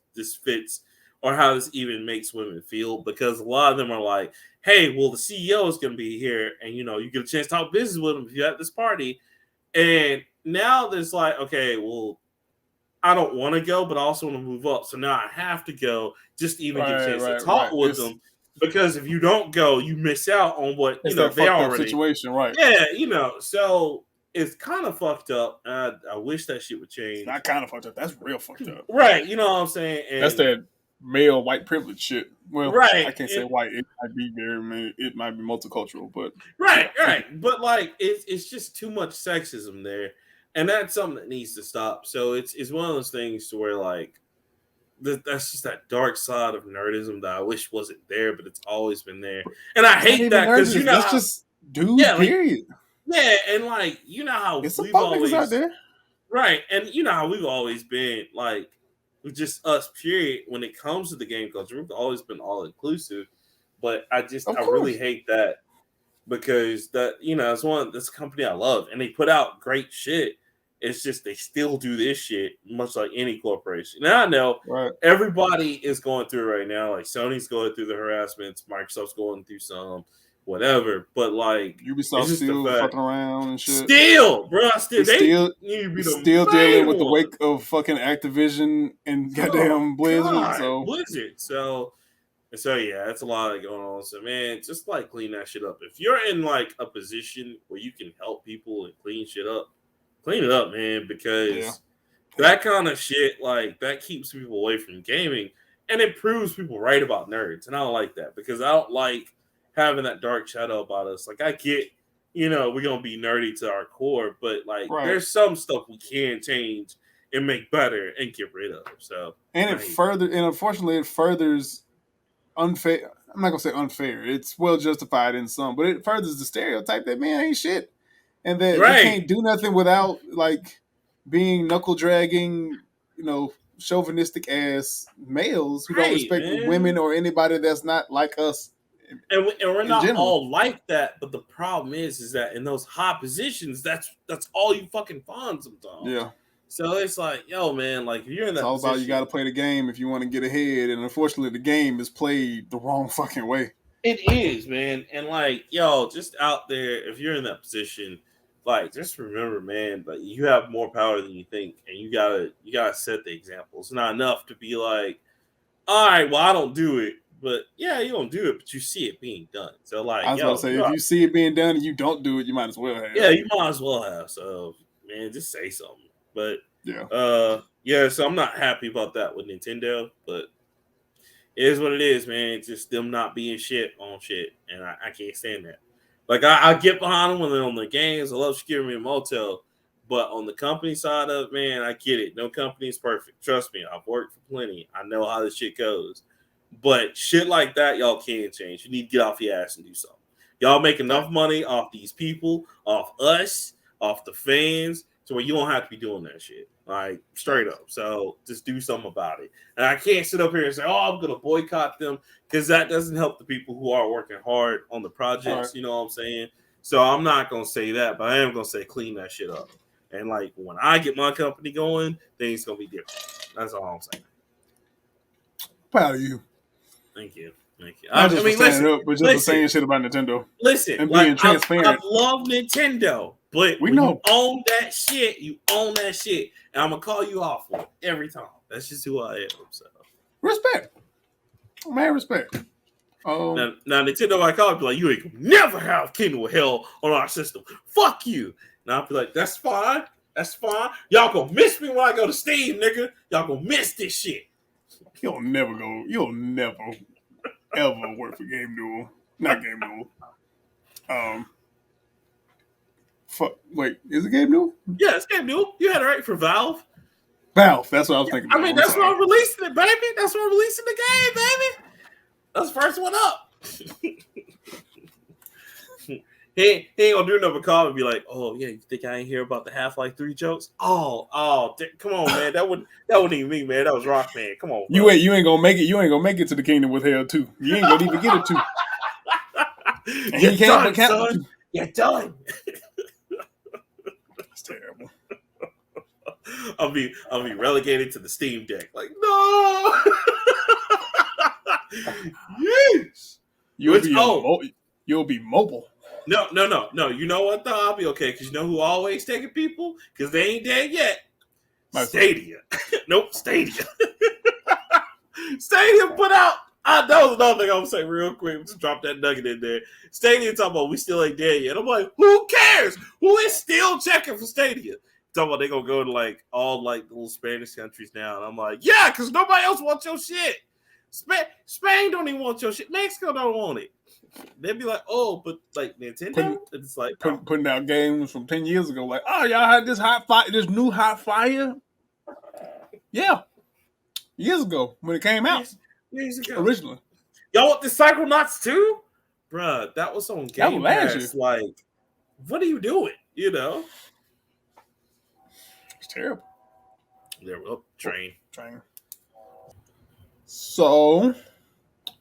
fits or how this even makes women feel, because a lot of them are like, hey, well the CEO is going to be here, and you get a chance to talk business with him if you're at this party, and now there's like, okay, well I don't want to go, but I also want to move up, so now I have to go just to even get a Right, chance to right, talk right. with them, because if you don't go, you miss out on what It's that they fucked up already. situation, right? Yeah, so it's kind of fucked up. I wish that shit would It's change. not kind of fucked up. That's real fucked up. Right, you know what I'm saying? That's And that male white privilege shit. Well, I right, can't say and, white. It might be it might be multicultural, but right, yeah, I get right. But like it's just too much sexism there. And that's something that needs to stop. So it's one of those things to where like that's just that dark side of nerdism that I wish wasn't there, but it's always been there. And I it's not hate even that because nerdism. That's how just dudes. yeah, like Period. yeah, and like how It's some we've fuck niggas out always there. right, and how we've always been like just us. Period. When it comes to the game culture, we've always been all inclusive. But Of I really course. hate that because that it's one this company I love, and they put out great shit. It's just they still do this shit, much like any corporation. Now I know Right. everybody is going through it right now. Like Sony's going through the harassments, Microsoft's going through some, whatever. But like, it's Ubisoft just the still fact. fucking around and shit. Still, bro, We they still need to be we the still dealing main with the one. wake of fucking Activision and Oh goddamn Blizzard. God, So Blizzard. So yeah, that's a lot going on. So man, just like clean that shit up. If you're in like a position where you can help people and clean shit up, clean it up, man, yeah, because that kind of shit like that keeps people away from gaming and it proves people right about nerds. And I don't like that because I don't like having that dark shadow about us. Like I get, we're gonna be nerdy to our core, but like right. there's some stuff we can change and make better and get rid of. So And I it hate further and unfortunately it furthers unfair. I'm not gonna say unfair. It's well justified in some, but it furthers the stereotype that men ain't shit, and that. that they Right. can't do nothing without like being knuckle dragging, chauvinistic ass males who don't Right, respect women man. or anybody that's not like us And we're in not general. all like that, but the problem is that in those high positions, that's all you fucking find sometimes. Yeah, So it's like, yo, man, like if you're in it's that all about you got to position, play the game if you want to get ahead, and unfortunately, the game is played the wrong fucking way. it is, man. And like, yo, just out there, if you're in that position, like just remember, man, like you have more power than you think, and you gotta set the example. It's not enough to be like, all right, well, I don't do it. But yeah, you don't do it, but you see it being done. So I like, was about to yo, say, if you see it being done and you don't do it, you might as well yeah, have. you might as well have. So man, just say something. But Yeah, yeah, so I'm not happy about that with Nintendo, but it is what it is, man. It's just them not being shit on shit, and I can't stand that. Like I get behind them when they're on the games. I love Skirmy and Motel, but on the company side of it, man, I get it. No company is perfect. Trust me, I've worked for plenty. I know how this shit goes. But shit like that, y'all can't change. You need to get off your ass and do something. Y'all make enough fact. money off these people, off us, off the fans, to where you don't have to be doing that shit. Like straight Facts. up. So just do something about it. And I can't sit up here and say, "Oh, I'm gonna boycott them," because that doesn't help the people who are working hard on the Right. projects. You know what I'm saying? So I'm not gonna say that, but I am gonna say clean that shit up. And like when I get my company going, things gonna be different. That's all I'm saying. Proud of you. Thank you. Thank you. Not just for standing up, but just for listen, saying shit about Nintendo listen. and Like being transparent. I love Nintendo, but We when know. you own that shit, you own that shit, and I'm gonna call you out for it every time. That's just who I am. So Respect, man, respect. now Nintendo, I call it, be like, you ain't gonna never have Kingdom of Hell on our system. Fuck you. And I'll be like, that's fine. That's fine. Y'all gonna miss me when I go to Steam, nigga. Y'all gonna miss this shit. You'll never ever work for Game Duel. Not Game Duel. Fuck. Wait, is it Game Duel? Yeah, it's Game Duel. You had it right for Valve. Valve. That's what I was thinking about. I mean, that's why I'm releasing it, baby. That's why I'm releasing the game, baby. That's the first one up. He ain't gonna do another call and be like, "Oh yeah, you think I ain't hear about the Half-Life 3 jokes?" Come on, man. That wasn't even me, man. That was Rockman. Come on, bro. You ain't gonna make it. You ain't gonna make it to the Kingdom with Hell 2. You ain't gonna even get it 2. And You're he can't done, son. You're done. That's terrible. I'll be relegated to the Steam Deck. Like, no. Yes. You'll be mobile. No. You know what, though? I'll be okay, because you know who always taking people? Because they ain't dead yet. Stadia. Nope, Stadia. Stadia put out... that was another thing I was saying real quick. Just drop that nugget in there. Stadia talking about we still ain't dead yet. I'm like, who cares? Who is still checking for Stadia? Talking about they gonna go to like all like little Spanish countries now. And I'm like, yeah, because nobody else wants your shit. Spain don't even want your shit. Mexico don't want it. They'd be like, oh, but like Nintendo, it's like putting out games from 10 years ago. Like, oh, y'all had this new hot fire. Yeah, years ago when it came out. Years ago. Originally. Y'all want the Psychonauts too? Bruh, that was on Game Pass. Like, what are you doing? You know? It's terrible. There we go. Train. So,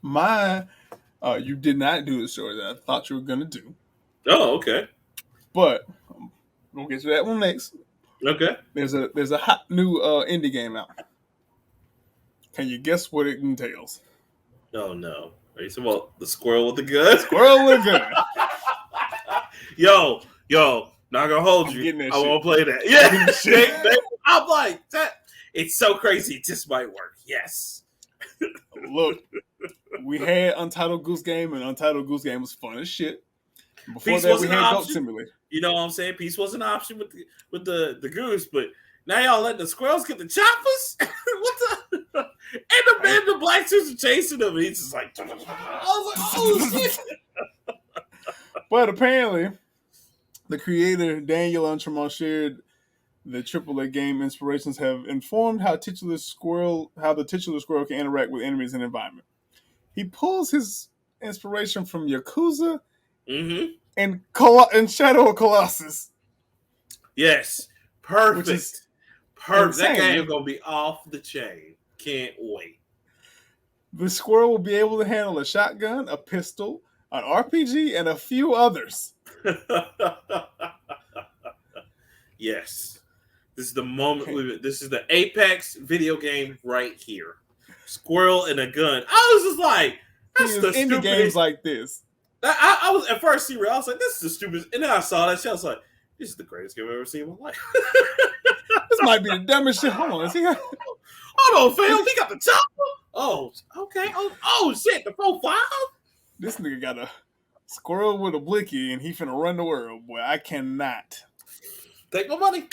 you did not do the story that I thought you were going to do. Oh, okay. But we'll get to that one next. Okay. There's a hot new indie game out. Can you guess what it entails? Oh, no. Are you talking about the squirrel with the gun? Squirrel with a gun. Yo, not gonna hold you. I won't play that. Yeah. I'm like, that. It's so crazy. It just might work. Yes. Look, we had Untitled Goose Game, and Untitled Goose Game was fun as shit. Before that, we had Goat Simulator. You know what I'm saying? Peace was an option with the goose, but now y'all letting the squirrels get the choppers? What the? And the black suits are chasing them, and he's just like, I was like, oh shit. But apparently, the creator Daniel Untremont shared the AAA game inspirations have informed how the titular squirrel can interact with enemies and environment. He pulls his inspiration from Yakuza and Shadow of Colossus. Yes, perfect. Perfect. Insane. That game is gonna be off the chain. Can't wait. The squirrel will be able to handle a shotgun, a pistol, an RPG, and a few others. Yes. This is the moment. This is the apex video game right here. Squirrel and a gun. I was just like, that's the indie stupidest. Games like this. I was at first serious. I was like, this is the stupidest. And then I saw that shit. I was like, this is the greatest game I've ever seen in my life. This might be the dumbest shit. Hold on. Hold on, fam. He got the chopper. Oh, okay. Oh shit. The profile. This nigga got a squirrel with a blicky, and he finna run the world. Boy, I cannot. Take my money.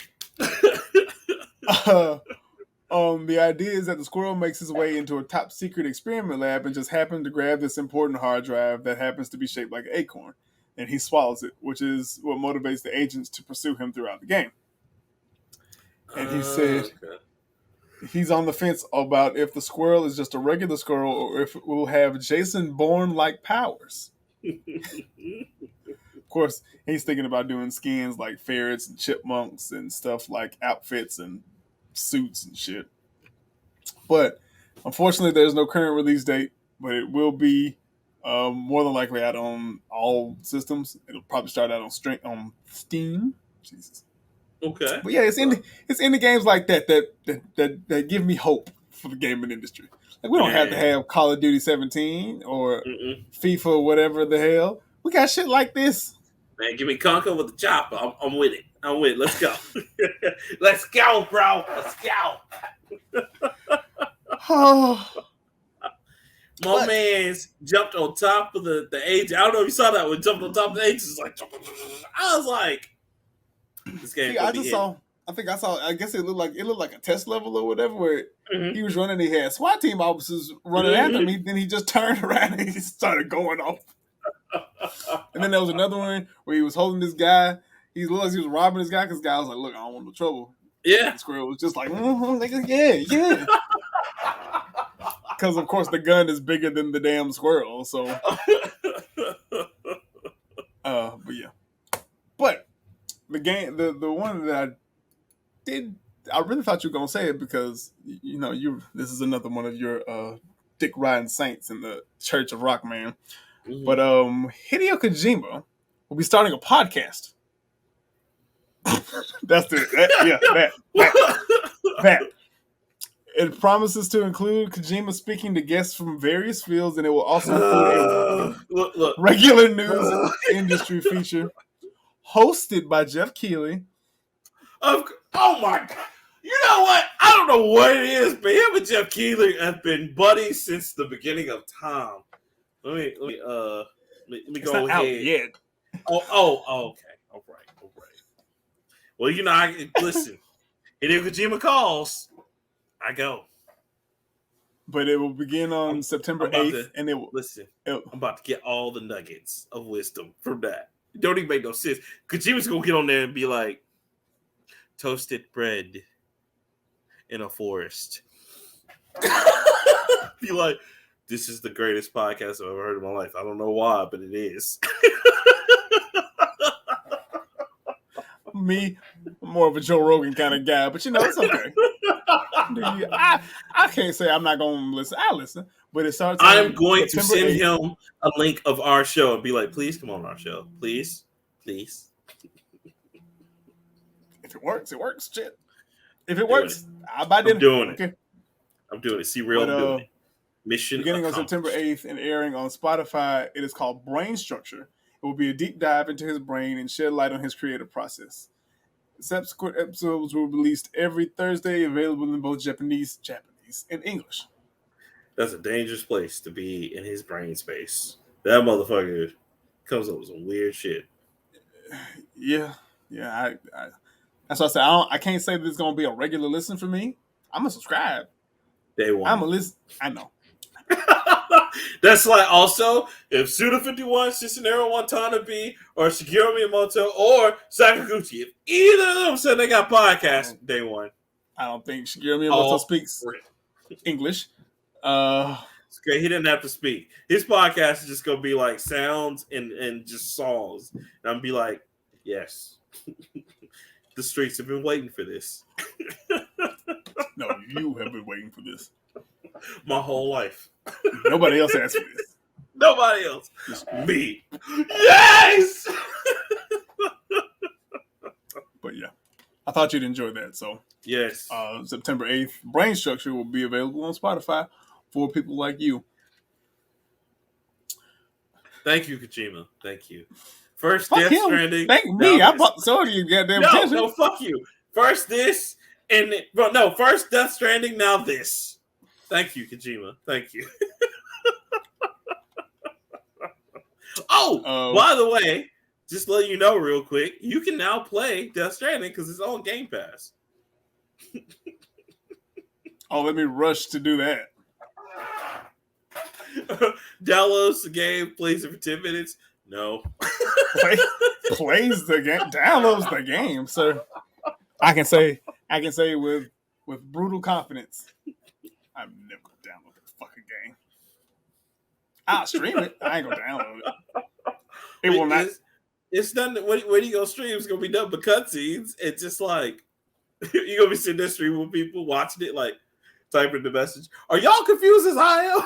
The idea is that the squirrel makes his way into a top secret experiment lab and just happens to grab this important hard drive that happens to be shaped like an acorn, and he swallows it, which is what motivates the agents to pursue him throughout the game. And he said he's on the fence about if the squirrel is just a regular squirrel or if it will have Jason Bourne-like powers. Of course, he's thinking about doing skins like ferrets and chipmunks and stuff like outfits and suits and shit. But unfortunately, there's no current release date, but it will be more than likely out on all systems. It'll probably start out on Steam. Jesus. Okay. But yeah, it's indie games like that give me hope for the gaming industry. Like we don't have to have Call of Duty 17 or FIFA or whatever the hell. We got shit like this. Man, give me Conker with the chopper. I'm with it. I'm with it. Let's go. Let's go, bro. Let's go. My man's jumped on top of the age. I don't know if you saw that one. Jumped on top of the age. It's like, I was like, this game. I guess it looked like a test level or whatever where he was running. He had SWAT team officers running after me. Then he just turned around and he started going off. And then there was another one where he was holding this guy. He looked like he was robbing this guy because the guy was like, "Look, I don't want no trouble." Yeah. And Squirrel was just like, nigga, yeah. Because of course the gun is bigger than the damn squirrel. So, but yeah. But the game, the one that I really thought you were gonna say it because this is another one of your dick riding saints in the Church of Rockman. But Hideo Kojima will be starting a podcast. That's that. It promises to include Kojima speaking to guests from various fields, and it will also include a regular news industry feature hosted by Jeff Keighley. Oh my God. You know what? I don't know what it is, but him and Jeff Keighley have been buddies since the beginning of time. Let me go ahead. Out yet. Oh, okay. All right. Well, listen. Hideo Kojima calls. I go. But it will begin on September 8th, and it will listen. I'm about to get all the nuggets of wisdom from that. It don't even make no sense. Kojima's gonna get on there and be like, toasted bread in a forest. Be like, this is the greatest podcast I've ever heard in my life. I don't know why, but it is. Me, I'm more of a Joe Rogan kind of guy, but it's okay. I can't say I'm not going to listen. I listen, but it starts. I'm going to send him a link of our show and be like, please come on our show. Please. If it works, it works. Shit. If it works, I'll buy dinner. I'm doing it. I'm doing it. See, real doing it. Mission beginning on September 8th and airing on Spotify. It is called Brain Structure. It will be a deep dive into his brain and shed light on his creative process. Subsequent episodes will be released every Thursday, available in both Japanese, and English. That's a dangerous place to be in his brain space. That motherfucker comes up with some weird shit. Yeah. That's what I said. I can't say this is going to be a regular listen for me. I'm going to subscribe. Day one. I'm going to listen. I know. That's like also if Suda51, Cicinero Watanabe, or Shigeru Miyamoto, or Sakaguchi, if either of them said they got podcasts, day one. I don't think Shigeru Miyamoto speaks English. Okay, he didn't have to speak. His podcast is just gonna be like sounds and just songs. And I'm gonna be like, yes. The streets have been waiting for this. No, you have been waiting for this. My whole life. Nobody else asked for this. Nobody else. Me. Yes! But yeah, I thought you'd enjoy that. So yes, September 8th, Brain Structure will be available on Spotify for people like you. Thank you, Kojima. Thank you. First Death Stranding. Thank me. I bought the soda. You goddamn attention. No, fuck you. First this, and first Death Stranding. Now this. Thank you, Kojima. Thank you. By the way, just let you know real quick, you can now play Death Stranding because it's on Game Pass. Let me rush to do that. Downloads the game, plays it for 10 minutes. No. Plays the game, downloads the game, sir. I can say with brutal confidence, I'm never gonna download this fucking game. I'll stream it. I ain't gonna download it. It will not. It's done. When you go stream, it's gonna be done but cutscenes. It's just like you're gonna be sitting there streaming with people watching it, like typing the message. Are y'all confused as I am?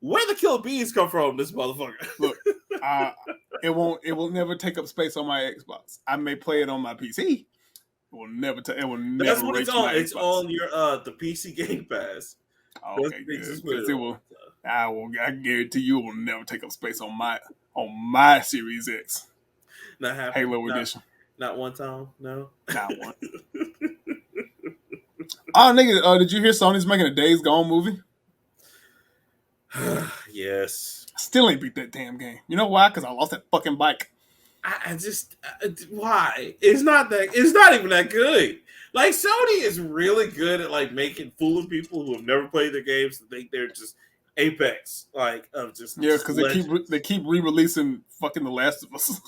Where the killer bees come from? This motherfucker. Look, it will never take up space on my Xbox. I may play it on my PC, will never. It will That's never what it's reach on. my It's Xbox. on your the PC Game Pass. Oh, That's okay, what they good. just put it Because it on. will. So, I guarantee you, it will never take up space on my Series X not happening. Halo edition. Not one time. No. Not one. Oh, nigga, did you hear Sony's making a Days Gone movie? Yes. Still ain't beat that damn game. You know why? Because I lost that fucking bike. I just why? It's not even that good. Like Sony is really good at like making fooling people who have never played their games to think they're just apex, like of just because they keep re-releasing fucking The Last of Us.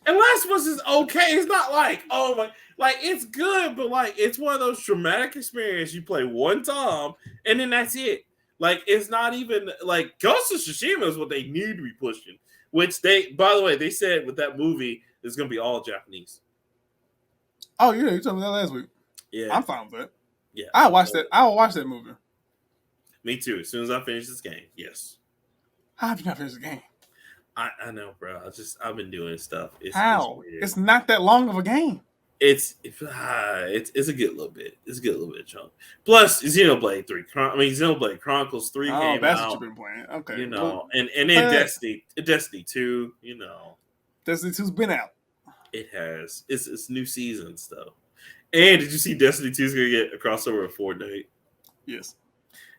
And Last of Us is okay. It's not like oh my, like it's good, but like it's one of those traumatic experiences you play one time and then that's it. Like it's not even like Ghost of Tsushima is what they need to be pushing. Which they, by the way, they said with that movie it's going to be all Japanese. Oh yeah, you told me that last week. Yeah, I'm fine with that. Yeah, I'll watch that. I'll watch that movie. Me too. As soon as I finish this game, yes. How have you not finished the game? I know, bro. I've been doing stuff. How? It's not that long of a game. It's a good little bit. It's a good little bit of chunk. Plus, Xenoblade Chronicles 3 came that's out. what you've been playing. Okay, You know, and then Destiny 2. You know, Destiny 2's been out. It has. It's new seasons though. And did you see Destiny 2 is gonna get a crossover with Fortnite? Yes.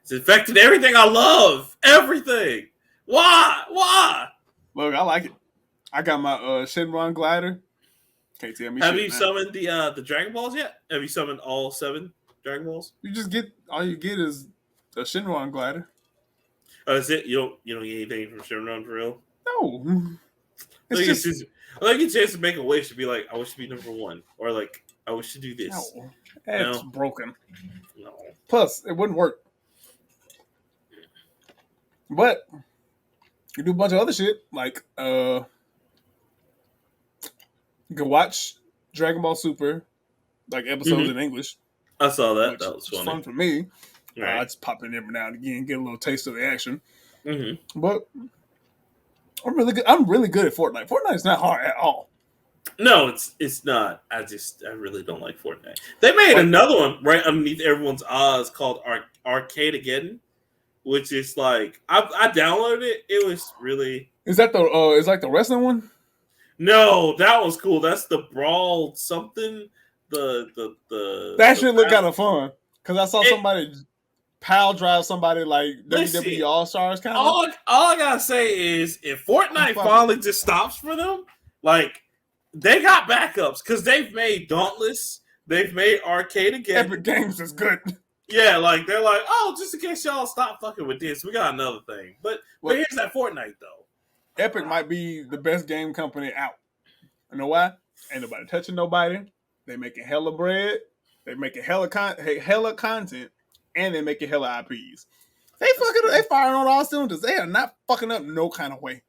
It's affected everything I love. Everything. Why? Look, I like it. I got my Shenron glider. Can't tell me. Have you summoned the Dragon Balls yet? Have you summoned all 7 Dragon Balls? You just get all you get is a Shenron glider. Oh, that's it. You don't get anything from Shenron for real? No. I like a chance to make a wish to be like, I wish to be number 1, or like I wish to do this. No, it's broken. No. Plus, it wouldn't work. But you do a bunch of other shit like you can watch Dragon Ball Super, like episodes in English. I saw that. That was funny. Fun for me. Right. I just pop in every now and again, get a little taste of the action. Mm-hmm. But I'm really good. I'm really good at Fortnite. Fortnite's not hard at all. No, it's not. I really don't like Fortnite. They made another one right underneath everyone's eyes called Arcade Again, which is like I downloaded it. It was really. Is that the is like the wrestling one? No, that was cool. That's the Brawl something. That should look kind of fun because I saw somebody pile drive somebody like WWE All Stars kind of. All I gotta say is if Fortnite finally just stops for them, like they got backups because they've made Dauntless, they've made Arcade Again. Epic Games is good. Yeah, like they're like, oh, just in case y'all stop fucking with this, we got another thing. But here's that Fortnite though. Epic might be the best game company out. You know why? Ain't nobody touching nobody. They making hella bread. They making hella content, and they making hella IPs. They firing on all cylinders. They are not fucking up no kind of way.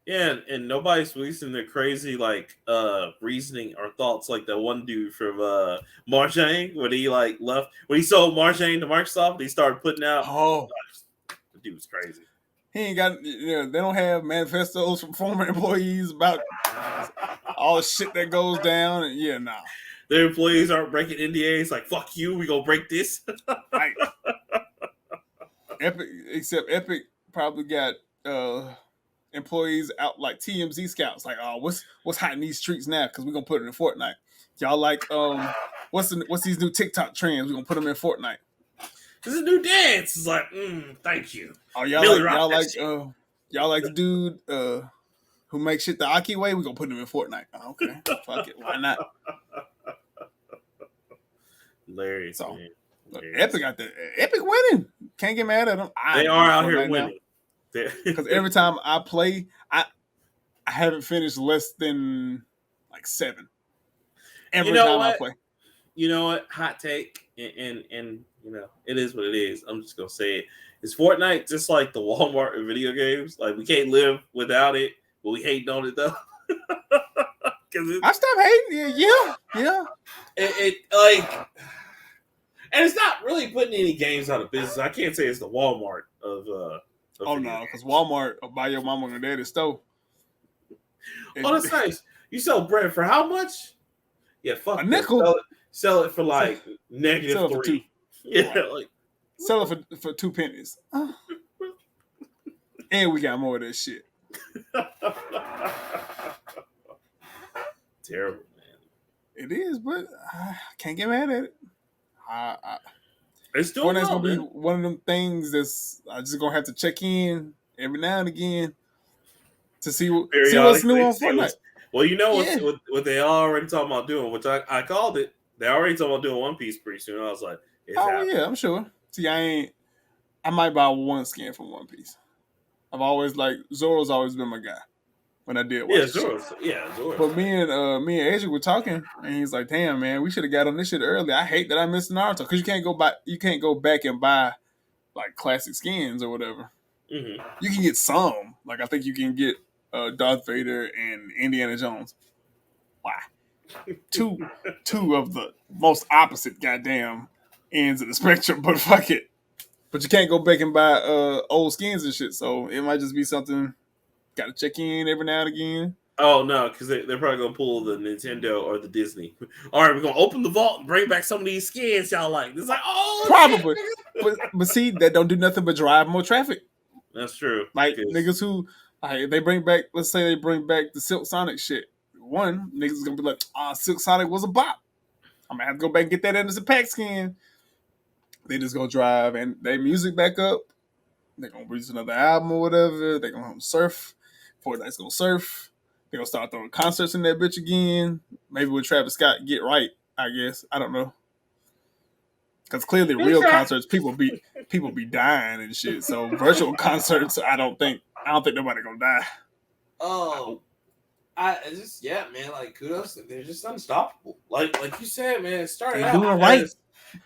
Yeah, and nobody's releasing their crazy like reasoning or thoughts like that one dude from Marjane when he like left when he sold Marjane to Microsoft. He started putting out. Oh, the dude was crazy. He ain't got. They don't have manifestos from former employees about all the shit that goes down. And nah. Their employees aren't breaking NDAs. Like fuck you, we gonna break this. Right. Epic probably got employees out like TMZ scouts. Like, oh, what's hot in these streets now? Because we're gonna put it in Fortnite. Y'all like what's these new TikTok trends? We're gonna put them in Fortnite. This is a new dance. It's like, thank you. Oh, y'all like the dude who makes shit the Aki way? We're gonna put him in Fortnite. Oh, okay. Fuck it. Why not? Hilarious. So, man. Epic got the Epic winning. Can't get mad at them. They are out here winning. Because every time I play, I haven't finished less than like 7. Every time I play. You know what? Hot take, and you know it is what it is. I'm just gonna say it. Is Fortnite just like the Walmart of video games? Like we can't live without it, but we hate on it though. I stopped hating. Yeah. It like, and it's not really putting any games out of business. I can't say it's the Walmart of oh no, because Walmart will buy your mama and daddy's stove. Oh, that's nice. You sell bread for how much? Yeah, fuck a nickel. Sell it for like negative Sell it for 2. $3. Yeah, Right. like Sell it for 2 pennies. And we got more of this shit. terrible, man. It is, but I can't get mad at it. It's doing Fortnite's well, gonna be man. one of them things that's I just gonna have to check in every now and again to see what's new Periodically, on see Fortnite. well, you know Yeah. what they already talking about doing, which I called it. They already talking about doing One Piece pretty soon. I was like, it's happening. Yeah, I'm sure. See, I might buy one skin from One Piece. I've always Zoro's always been my guy when I did watch Yeah, the shit. Zoro. But me and Asia were talking, and he's like, "Damn, man, we should have got on this shit early. I hate that I missed Naruto because you can't go back and buy like classic skins or whatever. Mm-hmm. You can get some, like I think you can get Darth Vader and Indiana Jones. Why? Two of the most opposite goddamn ends of the spectrum, but fuck it. But you can't go back and buy old skins and shit, so it might just be something. Got to check in every now and again. Oh no, because they're probably gonna pull the Nintendo or the Disney. All right, we're gonna open the vault and bring back some of these skins y'all like. It's like, oh, Probably, shit. but see, that don't do nothing but drive more traffic. That's true. Like niggas who, they bring back, let's say they bring back the Silk Sonic shit. One niggas is gonna be like, Silk Sonic was a bop. I'm gonna have to go back and get that Anderson Paak skin. They just gonna drive and their music back up. They're gonna release another album or whatever. They're gonna surf. Fortnite's gonna surf. They're gonna start throwing concerts in that bitch again. Maybe with Travis Scott get right, I guess. I don't know. Because clearly real concerts, people be dying and shit. So virtual concerts, I don't think nobody gonna die. Oh, man. Like kudos, they're just unstoppable. Like you said, man. It started out doing right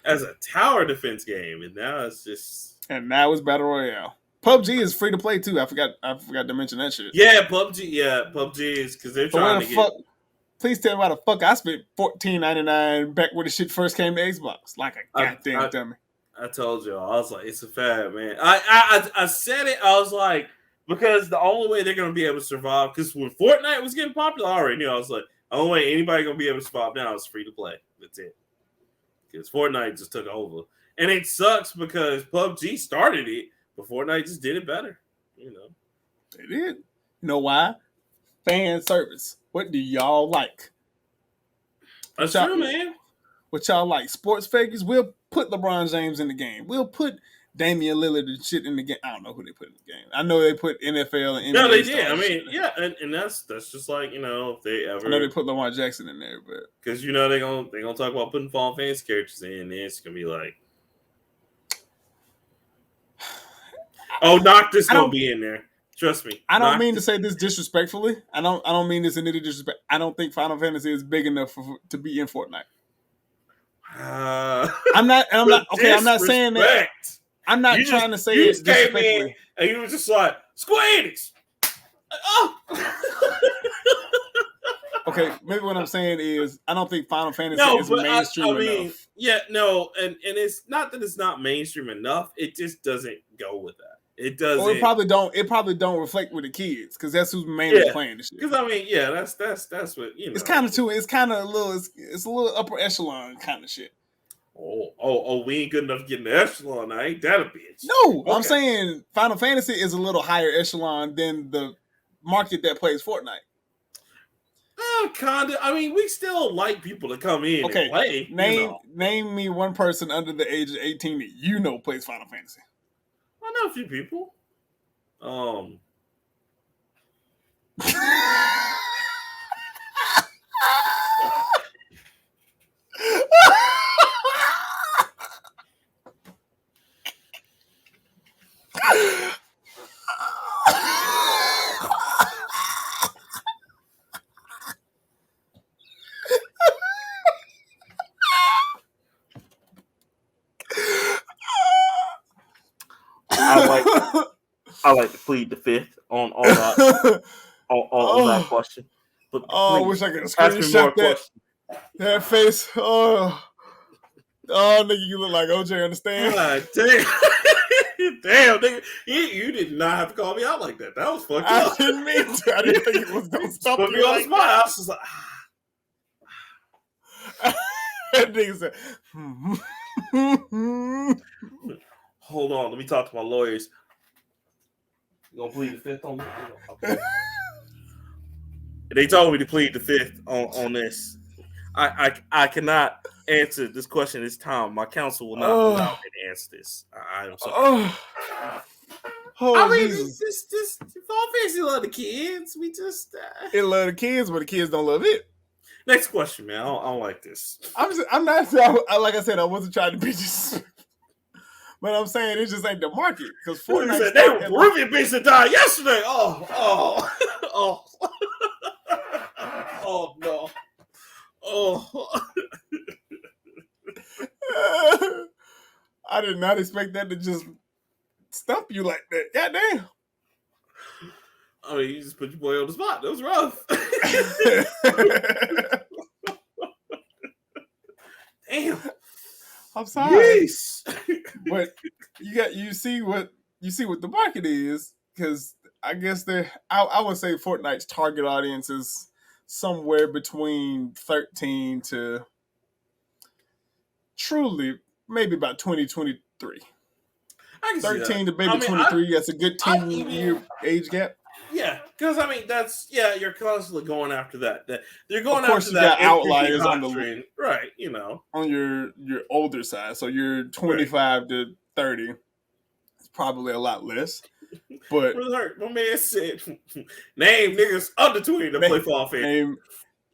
as a tower defense game, and now it's just now it's battle royale. PUBG is free to play too. I forgot to mention that shit. Yeah, PUBG. Yeah, PUBG is because they're trying to get. Please tell me why the fuck I spent $14.99 back when the shit first came to Xbox. Like a goddamn dummy. I told you, I was like, it's a fad, man. I said it. I was like, because the only way they're gonna be able to survive, because when Fortnite was getting popular, I already knew. I was like, the only way anybody gonna be able to survive now is free to play. That's it. Because Fortnite just took over, and it sucks because PUBG started it, but Fortnite just did it better. You know, they did. You know why? Fan service. What do y'all like? That's true, man. What y'all like? Sports figures? We'll put LeBron James in the game. We'll put Damian Lillard and shit in the game. I don't know who they put in the game. I know they put NFL and NBA. No, they did. I mean, yeah, and that's just like, you know, if they ever. I know they put Lamar Jackson in there, but because you know they're gonna talk about putting Final Fantasy characters in, and it's gonna be like, oh, Noctis gonna be in there. Trust me. I don't mean to say this disrespectfully. I don't mean this in any disrespect. I don't think Final Fantasy is big enough to be in Fortnite. I'm not okay. I'm not saying that. I'm not trying to say it disrespectfully. And you were just like, Square Enix. Oh. Okay, maybe what I'm saying is I don't think Final Fantasy is mainstream enough. Yeah, no, and it's not that it's not mainstream enough. It just doesn't go with that. It doesn't. Or it probably don't reflect with the kids because that's who's mainly playing this shit. Because I mean, yeah, that's what you know. It's kind of too. It's kind of a little. It's a little upper echelon kind of shit. Oh, we ain't good enough to get in the echelon. I ain't that a bitch. No, okay. I'm saying Final Fantasy is a little higher echelon than the market that plays Fortnite. Kinda. I mean, we still like people to come in and play. Name me one person under the age of 18 that you know plays Final Fantasy. I know a few people. I like to plead the fifth on that question. But I wish I could screenshot that face. Oh, nigga, you look like OJ. Understand? Damn, nigga, you did not have to call me out like that. That was fucked up. I didn't mean to. I didn't think it was gonna stop me on the spot. I was just like, That nigga said, Hold on, let me talk to my lawyers. You gonna plead the fifth on this? They told me to plead the fifth on this. I cannot answer this question this time. My counsel will not allow me to answer this. I am sorry. I mean, Jesus. this Fall Fantasy love the kids. We just It love the kids, but the kids don't love it. Next question, man. I don't like this. I'm not like I said, I wasn't trying to be just, but I'm saying it just ain't the market because Fortnite Said they were Peruvian beasts that died yesterday. Oh no. Oh. I did not expect that to just stump you like that. Goddamn. I mean, you just put your boy on the spot. That was rough. Damn. I'm sorry. Yes. But you see what the market is, because I guess I would say Fortnite's target audience is somewhere between 13 to truly maybe about 2023. 13 to maybe 23. That's a good 10-year age gap. Yeah, because I mean you're constantly going after that. You're going of course after you that got outliers on the trend, right? You know, on your older side. So you're 25 to 30. It's probably a lot less. But my man said, "Name niggas under 20 to play Fall Fantasy."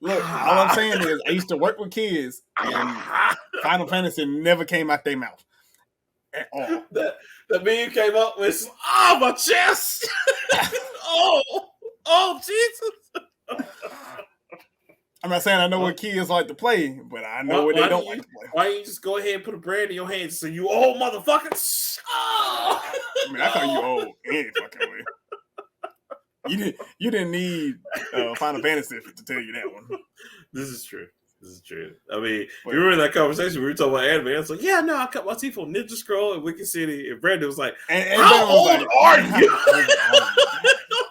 Look, all I'm saying is I used to work with kids, and Final Fantasy never came out their mouth at all. The meme came up with, my chest. Jesus. I'm not saying I know what kids like to play, but I know what they don't like to play. Why don't you just go ahead and put a brand in your hands so you old motherfuckers? I mean, I call you old any fucking way. You didn't need Final Fantasy to tell you that one. This is true. I mean, you remember that conversation we were talking about anime? I was like, yeah, no, I cut my teeth on Ninja Scroll and Wicked City. And Brandon was like, how old are you?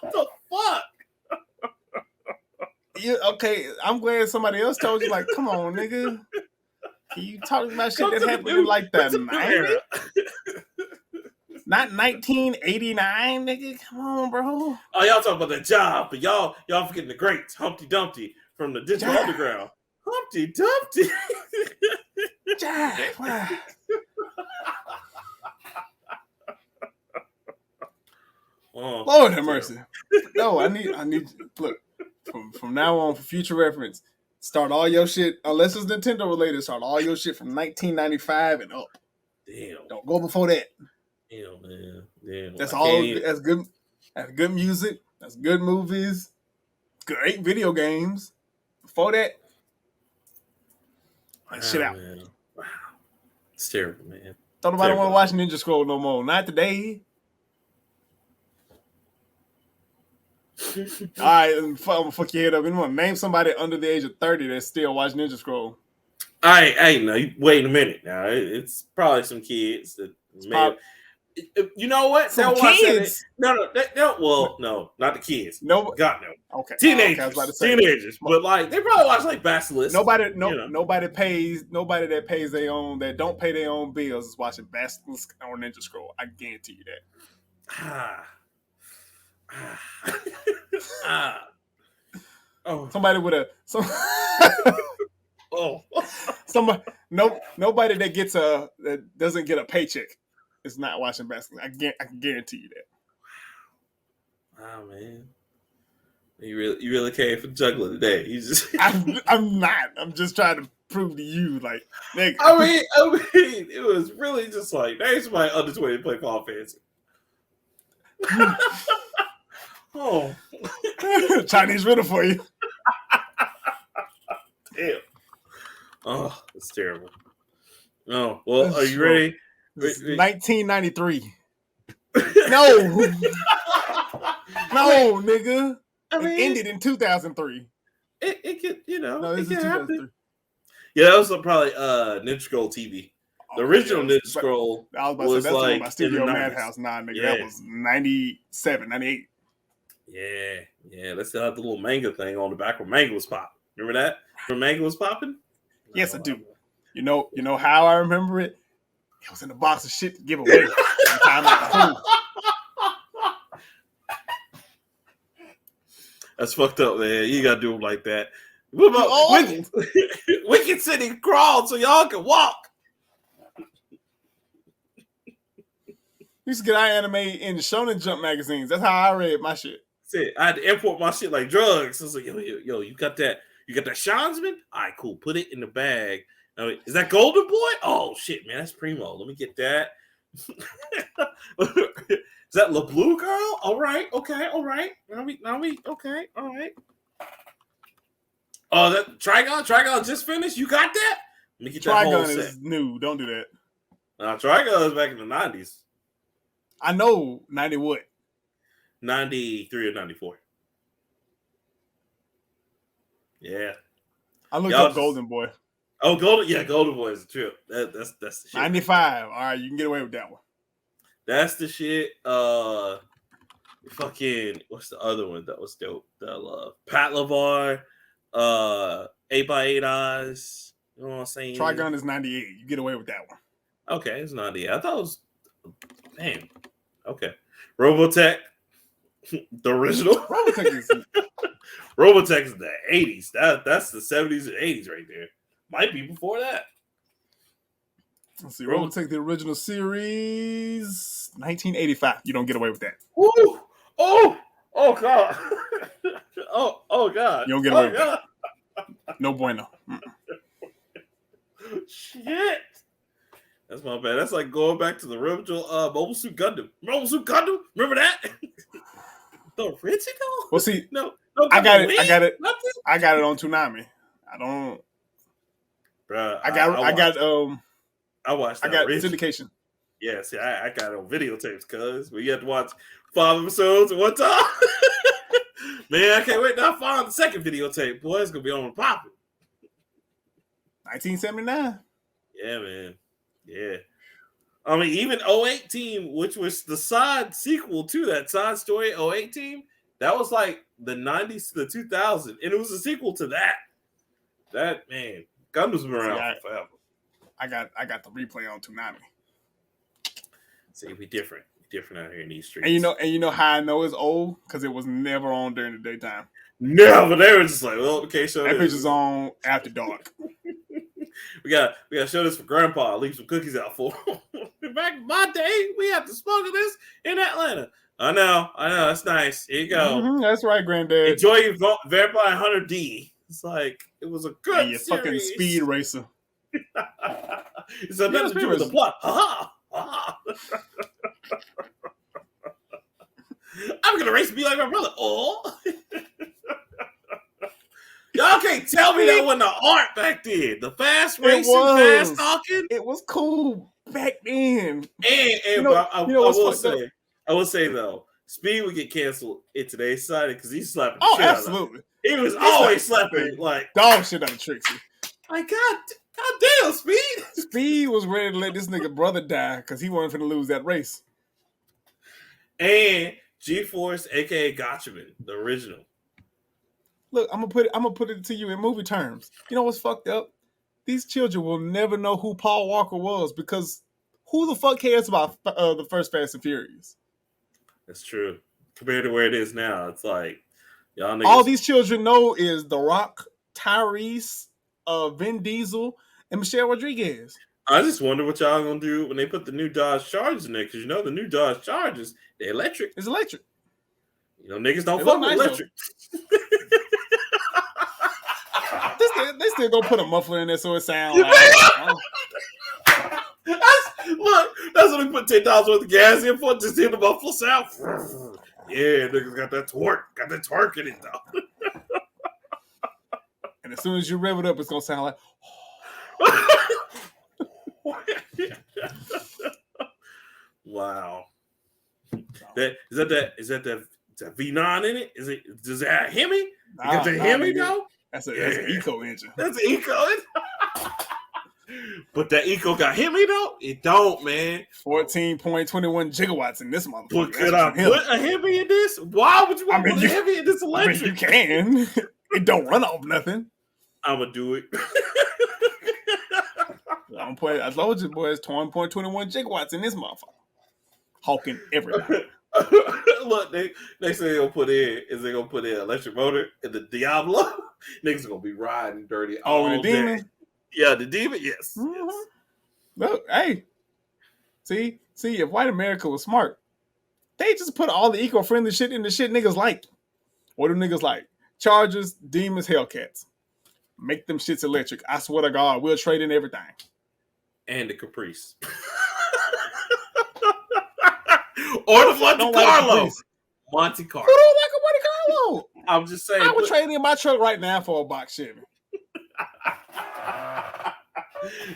What the fuck? Okay, I'm glad somebody else told you, like, come on, nigga. You talking about shit that happened in like the 90s? Not 1989, nigga. Come on, bro. Oh, y'all talking about the job, but y'all forgetting the greats. Humpty Dumpty from the Digital Underground. Humpty Dumpty. Lord have mercy. No, I need look, from now on, for future reference, start all your shit, unless it's Nintendo related, start all your shit from 1995 and up. Damn. Don't go before that. Damn, man. Damn. That's all. That's good. That's good music. That's good movies. Great video games. Before that, shit out. Man. Wow. It's terrible, man. Don't nobody want to watch Ninja Scroll no more. Not today. All right, I'm gonna fuck your head up. Anyone name somebody under the age of 30 that still watch Ninja Scroll? No, wait a minute now. It's probably some kids that you know what? Some kids? No. Well, no, not the kids. No, God no. Okay, teenagers. Teenagers, but like they probably watch like Basilisk. Nobody that pays their own, that don't pay their own bills is watching Basilisk or Ninja Scroll. I guarantee you that. Oh, somebody with a nobody that doesn't get a paycheck is not watching basketball. I can guarantee you that. Wow, man, you really came for juggler today. You just I'm not. I'm just trying to prove to you, like, nigga. I mean, it was really just like there's somebody under 20 to play Final Fantasy. Oh, Chinese riddle for you. Damn. Oh, that's terrible. Oh, well, are you ready? 1993. No, nigga. I mean, it ended in 2003. It could, No, this is 2003. Yeah, that was probably Ninja Scroll TV. The original Ninja Scroll was like my Studio Madhouse. Nah, nigga, that was 97, 98. Yeah. They still have the little manga thing on the back where manga was popping. Remember that? When manga was popping? Yes, I do. You know how I remember it? It was in a box of shit to give away sometime at school. That's fucked up, man. You gotta do them like that. What about we can sit and crawl so y'all can walk? We used to get our anime in the Shonen Jump magazines. That's how I read my shit. I had to import my shit like drugs. I was like, yo, you got that? You got that Shansman? All right, cool. Put it in the bag. I mean, is that Golden Boy? Oh shit, man, that's Primo. Let me get that. Is that LeBlue Girl? All right, okay, all right. Now we, okay, all right. Oh, that Trigon just finished. You got that? Let me get that whole set. Trigon is new. Don't do that. Trigon is back in the 90s. I know 90 what? 93 or 94. Yeah. I looked up Golden Boy. Oh, Golden Boy is a trip. That's the shit. 95. All right, you can get away with that one. That's the shit. Fucking what's the other one that was dope that I love? Pat LeVar, 8x8 Eyes. You know what I'm saying? Trigon is 98. You get away with that one. Okay, it's 98. I thought it was damn. Okay. Robotech, the original. Robotech is the 80s. That's the 70s and 80s right there. Might be before that. Let's see. Robotech, the original series, 1985. You don't get away with that. Woo! Oh God! oh God! You don't get away with that. No bueno. Shit. That's my bad. That's like going back to the original Mobile Suit Gundam. Mobile Suit Gundam? Remember that? The original? Well, see, no I got it. Nothing? I got it on Toonami. I don't. Bruh, I watched syndication. Yeah, see, I got it on videotapes, cuz we had to watch 5 episodes at one time. Man, I can't wait to find the second videotape. Boy, it's gonna be on popping. 1979. Yeah, man. Yeah. I mean, even 08 Team, which was the side sequel to that side story, 08 Team, that was like the 90s to the 2000s, and it was a sequel to that. That, man, Gundam's been around forever. I got the replay on Toonami. See, we different out here in these streets. And you know how I know it's old? Because it was never on during the daytime. Never. They were just like, well, okay, show that picture's on after dark. we got to show this for Grandpa. Leave some cookies out for him. Back in my day, we had to smoke this in Atlanta. I know. That's nice. Here you go. Mm-hmm, that's right, Granddad. Enjoy your Vampire Hunter D. It's like it was a good and your fucking speed racer. It's nothing to do with the plot. I'm gonna race me like my brother. Oh, y'all can't tell me that wasn't the art back then. The fast racing, fast talking. It was cool back then. And I will say though, Speed would get canceled in today's society because he's slapping the shit absolutely. Out of it. He was always slapping like dog shit out of Trixie. Like God damn, Speed. Speed was ready to let this nigga brother die because he wasn't finna lose that race. And G-Force, aka Gotchaman, the original. Look, I'm gonna put it to you in movie terms. You know what's fucked up? These children will never know who Paul Walker was because who the fuck cares about the first Fast and Furious? That's true. Compared to where it is now, it's like y'all niggas. All these children know is The Rock, Tyrese, Vin Diesel, and Michelle Rodriguez. I just wonder what y'all gonna do when they put the new Dodge Chargers in there, because you know the new Dodge Chargers, they're electric. It's electric. You know, niggas don't fuck with electric. They still gonna put a muffler in there so it sounds like. That's what they put $10 worth of gas in for, just hear the muffler sound. Yeah, niggas got that twerk in it though. And as soon as you rev it up, it's gonna sound like. Wow. Is that V9 in it? Does it have Hemi? Got the Hemi though? That's an eco engine. That's an eco engine. But that eco got Hemi though? It don't, man. 14.21 gigawatts in this motherfucker. Could I put a Hemi in this? Why would you want to put a Hemi in this electric? You can. It don't run off nothing. I'm gonna do it. I'm putting. I told you, boys, 20.21 gigawatts in this motherfucker. Hawking everybody. Look, they say they're gonna put in electric motor in the Diablo. Niggas are gonna be riding dirty all Oh, the day. demon. Yeah, the demon. Yes. Mm-hmm. Yes. Look, hey, see, if white America was smart, they just put all the eco-friendly shit in the shit niggas like. What do niggas like? Chargers, demons, Hellcats. Make them shits electric. I swear to God, we'll trade in everything. And the Caprice. Or the Monte Carlo. Monte Carlo. Who don't like a Monte Carlo? I'm just saying. I would trade in my truck right now for a box Chevy.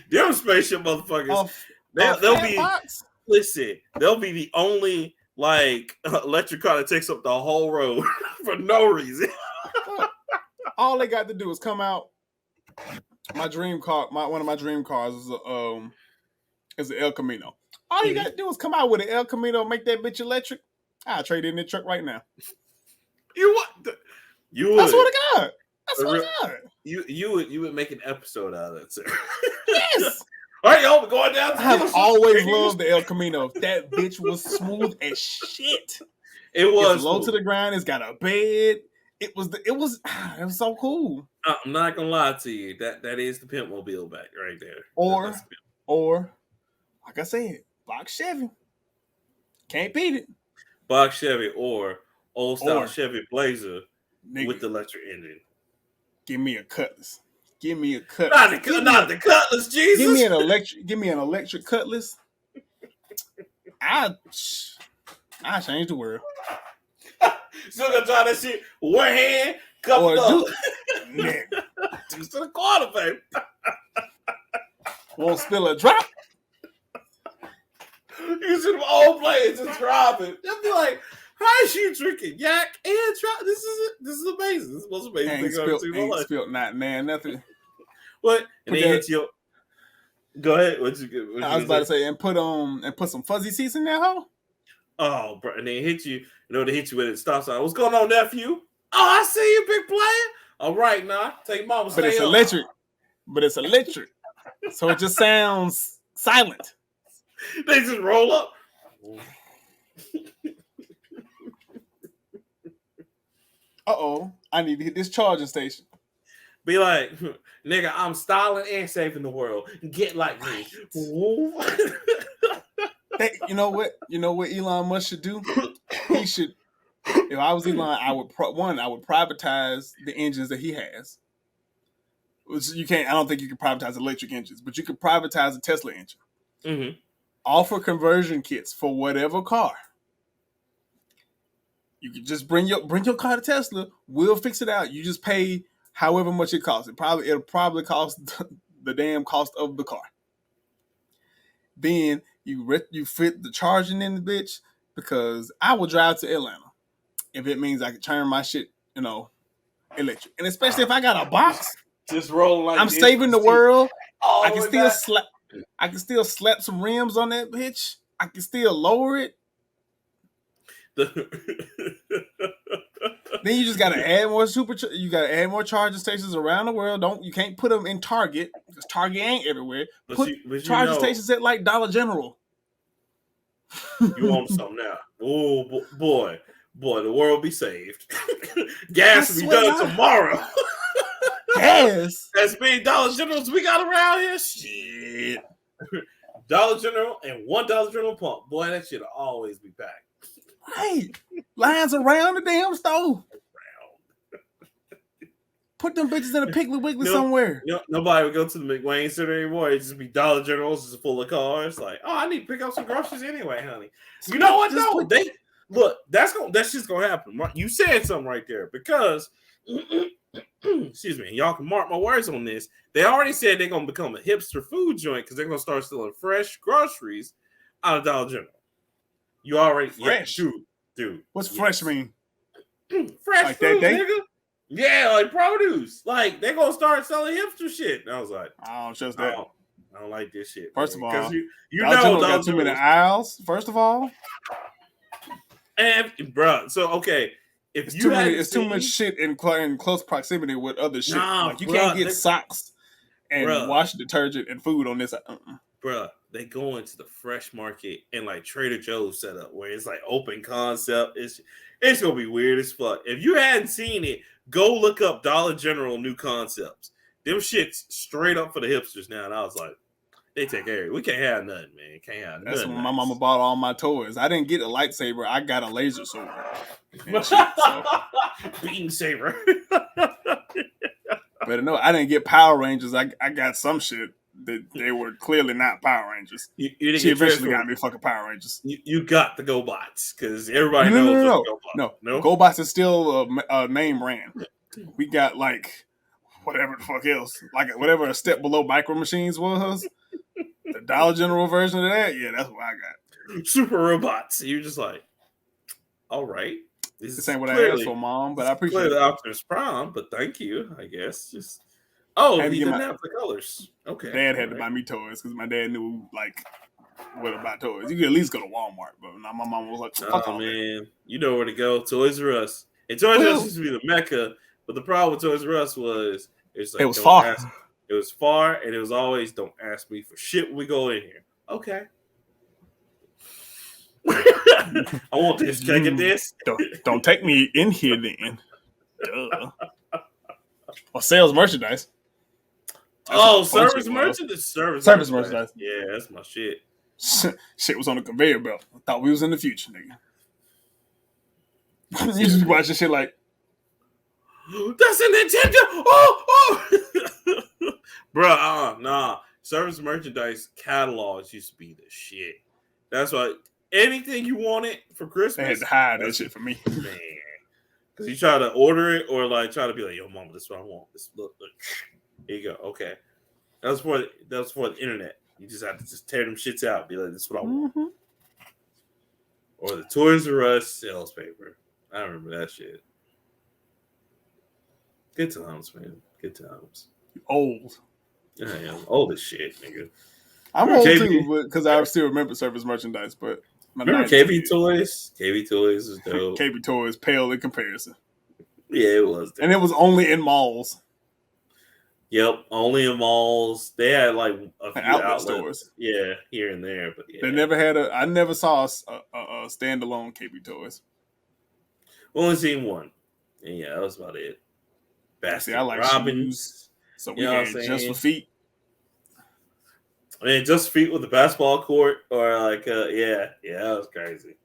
Them spaceship motherfuckers. They'll be box. Listen, they'll be the only like electric car that takes up the whole road for no reason. All they got to do is come out. My dream car, one of my dream cars is an El Camino. All you got to do is come out with an El Camino, make that bitch electric. I'll trade in the truck right now. You what? You would. I swear to God. I swear to God. You would make an episode out of it, sir. Yes. All right, y'all, going down. I have always loved the El Camino. That bitch was smooth as shit. It was it's low to the ground. It's got a bed. It was so cool. I'm not gonna lie to you. That is the pimp mobile back right there. Or like I said, box Chevy. Can't beat it. Box Chevy or old style Chevy Blazer with the electric engine. Give me a Cutlass. Give me a Cutlass. Not the Cutlass, Jesus. Give me an electric Cutlass. I change the world. Still gonna try that shit. One hand, couple up. Two to the quarter, baby. Won't spill a drop. You see them old players just driving. They'll be like, how is she drinking yak and drop? This is amazing. This is the most amazing thing I've ever seen in my life. Spilled nothing. What? And then hit your. Go ahead. What I was about to say, and put some fuzzy seats in there, hoe. Oh, bro, and they hit you. They hit you with a stop sign. What's going on, nephew? Oh, I see you, big player. All right, now take mama. But it's electric. So it just sounds silent. They just roll up. I need to hit this charging station. Be like, nigga, I'm styling and saving the world. Get like me. You know what Elon Musk should do? He should. If I was Elon, I would privatize the engines that he has. Which you can't. I don't think you can privatize electric engines, but you can privatize a Tesla engine. Mm-hmm. Offer conversion kits for whatever car. You can just bring your car to Tesla. We'll fix it out. You just pay however much it costs. It'll probably cost the damn cost of the car. Then you fit the charging in the bitch, because I will drive to Atlanta if it means I can turn my shit, electric. And especially if I got a box, just rolling like I'm saving the world. I can still slap some rims on that bitch. I can still lower it. Then you just gotta add more you gotta add more charging stations around the world. You can't put them in Target, because Target ain't everywhere. Put charging stations at like Dollar General. You want something now? Oh boy, the world be saved. Gas will be done tomorrow. Gas? As many Dollar Generals we got around here? Shit. Dollar General and one Dollar General pump. Boy, that shit'll always be packed. Hey, lines around the damn stove. Put them bitches in a Piggly Wiggly somewhere. Nobody would go to the McWayne Center anymore. It'd just be Dollar Generals just full of cars. Like, oh, I need to pick up some groceries anyway, honey. You know what? No, that's just gonna happen. You said something right there, because excuse me, y'all can mark my words on this. They already said they're gonna become a hipster food joint because they're gonna start selling fresh groceries out of Dollar General. You already fresh, dude. What's fresh mean? Fresh like food, nigga. Yeah, like produce. Like they're gonna start selling hipster shit. And I was like, I don't trust that. I don't like this shit. First of all, because you know got too many aisles. First of all, and bro, so okay, if it's too much shit in close proximity with other shit. You can't get socks and wash detergent and food on this. Bruh, they go into the fresh market and like Trader Joe's setup where it's like open concept. It's gonna be weird as fuck. If you hadn't seen it, go look up Dollar General new concepts. Them shits straight up for the hipsters now. And I was like, they take care. We can't have nothing, man. Can't have That's nothing. when my mama bought all my toys. I didn't get a lightsaber. I got a laser sword. Beam saber. But no, I didn't get Power Rangers. I got some shit that they were clearly not Power Rangers. She eventually got me fucking Power Rangers. You got the GoBots because everybody knows no. GoBots is still a name brand. We got like whatever the fuck else, like whatever a step below Micro Machines was. The Dollar General version of that, yeah, that's what I got. Super robots. You're just like, all right. This ain't what I asked for, Mom, but I appreciate it. Optimus Prime, but thank you, I guess. Just he didn't have the colors. Okay. Dad had to buy me toys because my dad knew like what about toys. You could at least go to Walmart, but now my mom was like, "Fuck all man, that. You know where to go. Toys R Us. And Toys R Us used to be the mecca, but the problem with Toys R Us was it was far. It was far, and it was always don't ask me for shit when we go in here. Okay. I want this. Can I get this? Don't take me in here then. Duh. Or sales merchandise. Service merchandise. Service merchandise. Yeah, that's my shit. Shit was on the conveyor belt. I thought we was in the future, nigga. You just watch this shit like, that's a Nintendo. Oh. Bruh, nah. Service merchandise catalogs used to be the shit. That's why anything you wanted for Christmas, they had to hide that shit for me. Man. Because you try to order it or like try to be like, yo, mama, this is what I want. This look. Here you go. Okay. That was for the internet. You just have to just tear them shits out. Be like, this is what I want. Mm-hmm. Or the Toys R Us sales paper. I remember that shit. Good times, man. Good times. Old. I am old as shit, nigga. I'm old too, because I still remember service merchandise. But remember KB Toys? KB Toys was dope. KB Toys pale in comparison. Yeah, it was dope. And it was only in malls. Yep, only in malls. They had like a few outlet stores. Yeah, here and there, but yeah. They never had I never saw a standalone KB Toys. Only seen one. And yeah, that was about it. Basket I like Robbins. Shoes, so we had Just for Feet. I mean, Just Feet with the basketball court, or like, that was crazy.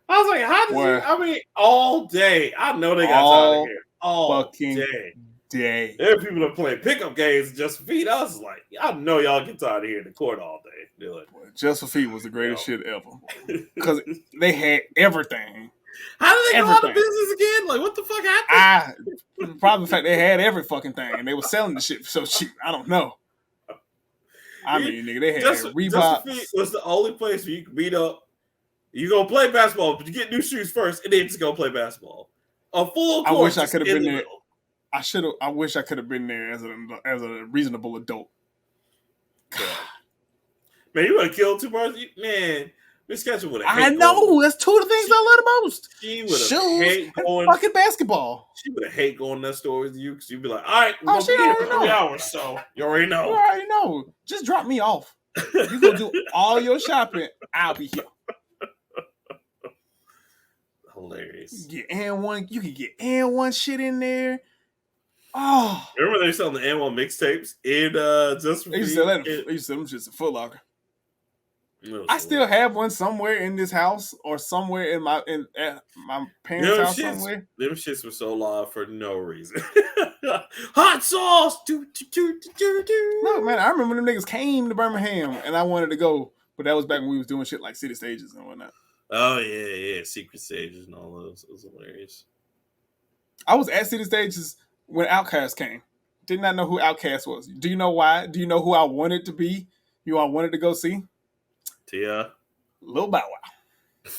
I was like, how did you? All day. I know they got tired of here. All fucking day. There are people that play pickup games Just for Feet. I was like, I know y'all get tired of here in the court all day. They're like, Just for Feet was the greatest shit ever because they had everything. How did they go out of business again? Like, what the fuck happened? Probably the fact they had every fucking thing and they were selling the shit so cheap. I don't know. I mean, nigga, they had Reebok. Just for Feet was the only place where you could beat up. You gonna play basketball, but you get new shoes first, and then just go play basketball. A full court. I wish I could have been there. I wish I could have been there as a reasonable adult. God. Man, you would have killed two bars. Man, Miss Ketchum would have. I know. That's two of the things I love the most. She would have hate going fucking basketball. She would have hate going to that store with you because you'd be like, all right, we're gonna be here for 3 hours. So you already know. You already know. Just drop me off. You go do all your shopping. I'll be here. Hilarious. You can get and1 shit in there. Oh, remember they selling the and1 mixtapes in Just for Feet? They used to sell them shits in Foot Locker. I still have one somewhere in this house or somewhere at my parents' house somewhere. Them shits were so loud for no reason. Hot sauce. No, man, I remember them niggas came to Birmingham and I wanted to go, but that was back when we was doing shit like City Stages and whatnot. Oh yeah, Secret Stages and all those. It was hilarious. I was at City Stages when Outkast came. Did not know who Outkast was. Do you know why? Do you know who I wanted to be? Who I wanted to go see? Tia. Lil Bow Wow.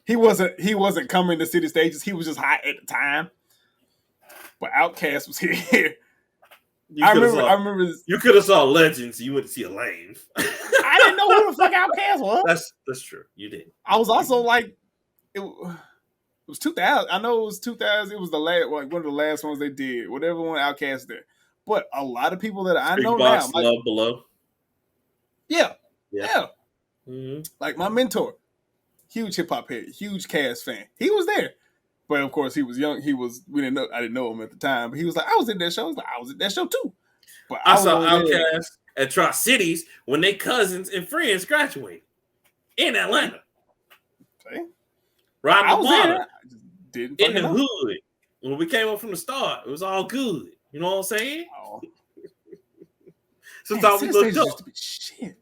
He wasn't coming to City Stages. He was just hot at the time. But Outkast was here. I remember. You could have saw Legends. You wouldn't see a lame. I didn't know who the fuck Outkast was. That's true. You did. I was also like, it was 2000. I know it was 2000. It was the last, like one of the last ones they did. Whatever one Outkast did. But a lot of people that I Big know box, now, love below. yeah. Mm-hmm. Like my mentor, huge hip hop head, huge Cass fan. He was there. But of course, he was young. I didn't know him at the time. But he was like, I was in that show. I was like, I was in that show too. But I I was saw over there. Outkast at Tri-Cities when they cousins and friends graduated in Atlanta. See? Riding I the was water there. I just didn't in the fucking know. hood. When we came up from the start, it was all good. You know what I'm saying? Oh. Sometimes we City looked Stages up. used to be shit.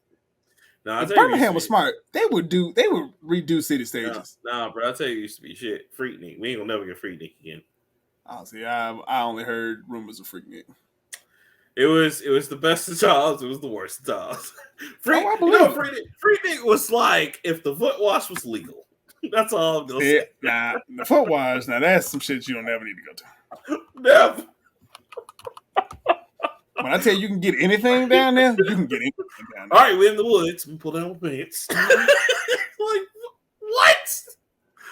Nah, If Birmingham was smart, they would redo City Stages. Nah, bro, I tell you, it used to be shit. Freaknik. We ain't gonna never get Freaknik again. Honestly, I only heard rumors of Freaknik. It was the best of times. It was the worst of times. I believe Freaknik was like if the foot wash was legal. That's all I'm gonna say. Nah, the foot wash. Now that's some shit you don't ever need to go to. Never. When I tell you can get anything down there, you can get anything down there. All right, we're in the woods. We pull down my pants. Like what?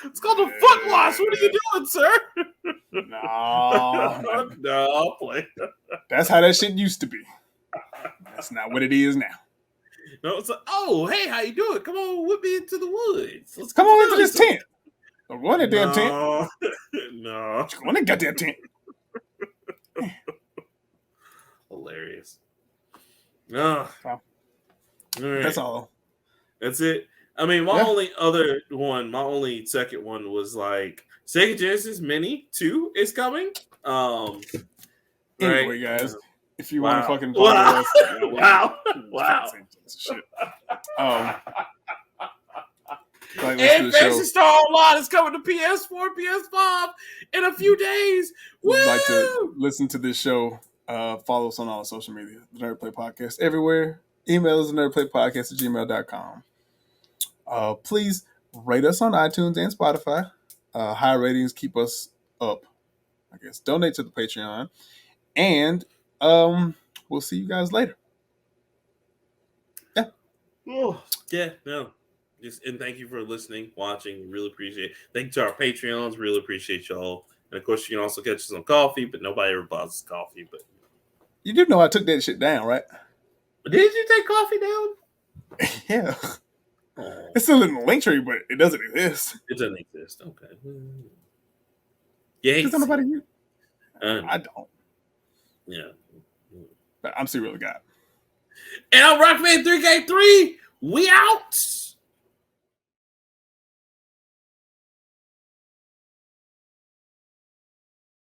It's called a foot wash. What are you doing, sir? No, no, play. That's how that shit used to be. That's not what it is now. No, it's like, oh, hey, how you doing? Come on, whip me into the woods. Let's come on into this tent. Don't go in that damn tent. No. Go in that goddamn tent. Hilarious. No. Wow. All right. That's all. That's it. I mean, my only second one was like Sega Genesis Mini 2 is coming. Anyway, right? guys, if you want to fucking wow. us, wow. Shit. Like, and Fantasy Star Online is coming to PS4, PS5 in a few days. Woo! If you'd like to listen to this show, follow us on all social media. The Nerd Play Podcast everywhere. Email us at nerdplaypodcast@gmail.com. Please rate us on iTunes and Spotify. High ratings keep us up. I guess donate to the Patreon, and we'll see you guys later. Yeah. Oh, yeah. No. And thank you for listening, watching. Really appreciate it. Thank you to our Patreons. Really appreciate y'all. And of course, you can also catch us on coffee, but nobody ever buys us coffee. But you do know I took that shit down, right? Did you take coffee down? Yeah. Oh. It's still in the link tree, but it doesn't exist. It doesn't exist. Okay. Yeah. Because nobody use. I don't. Yeah. But I'm Squirrel God. And I'm Rockman3K3. We out.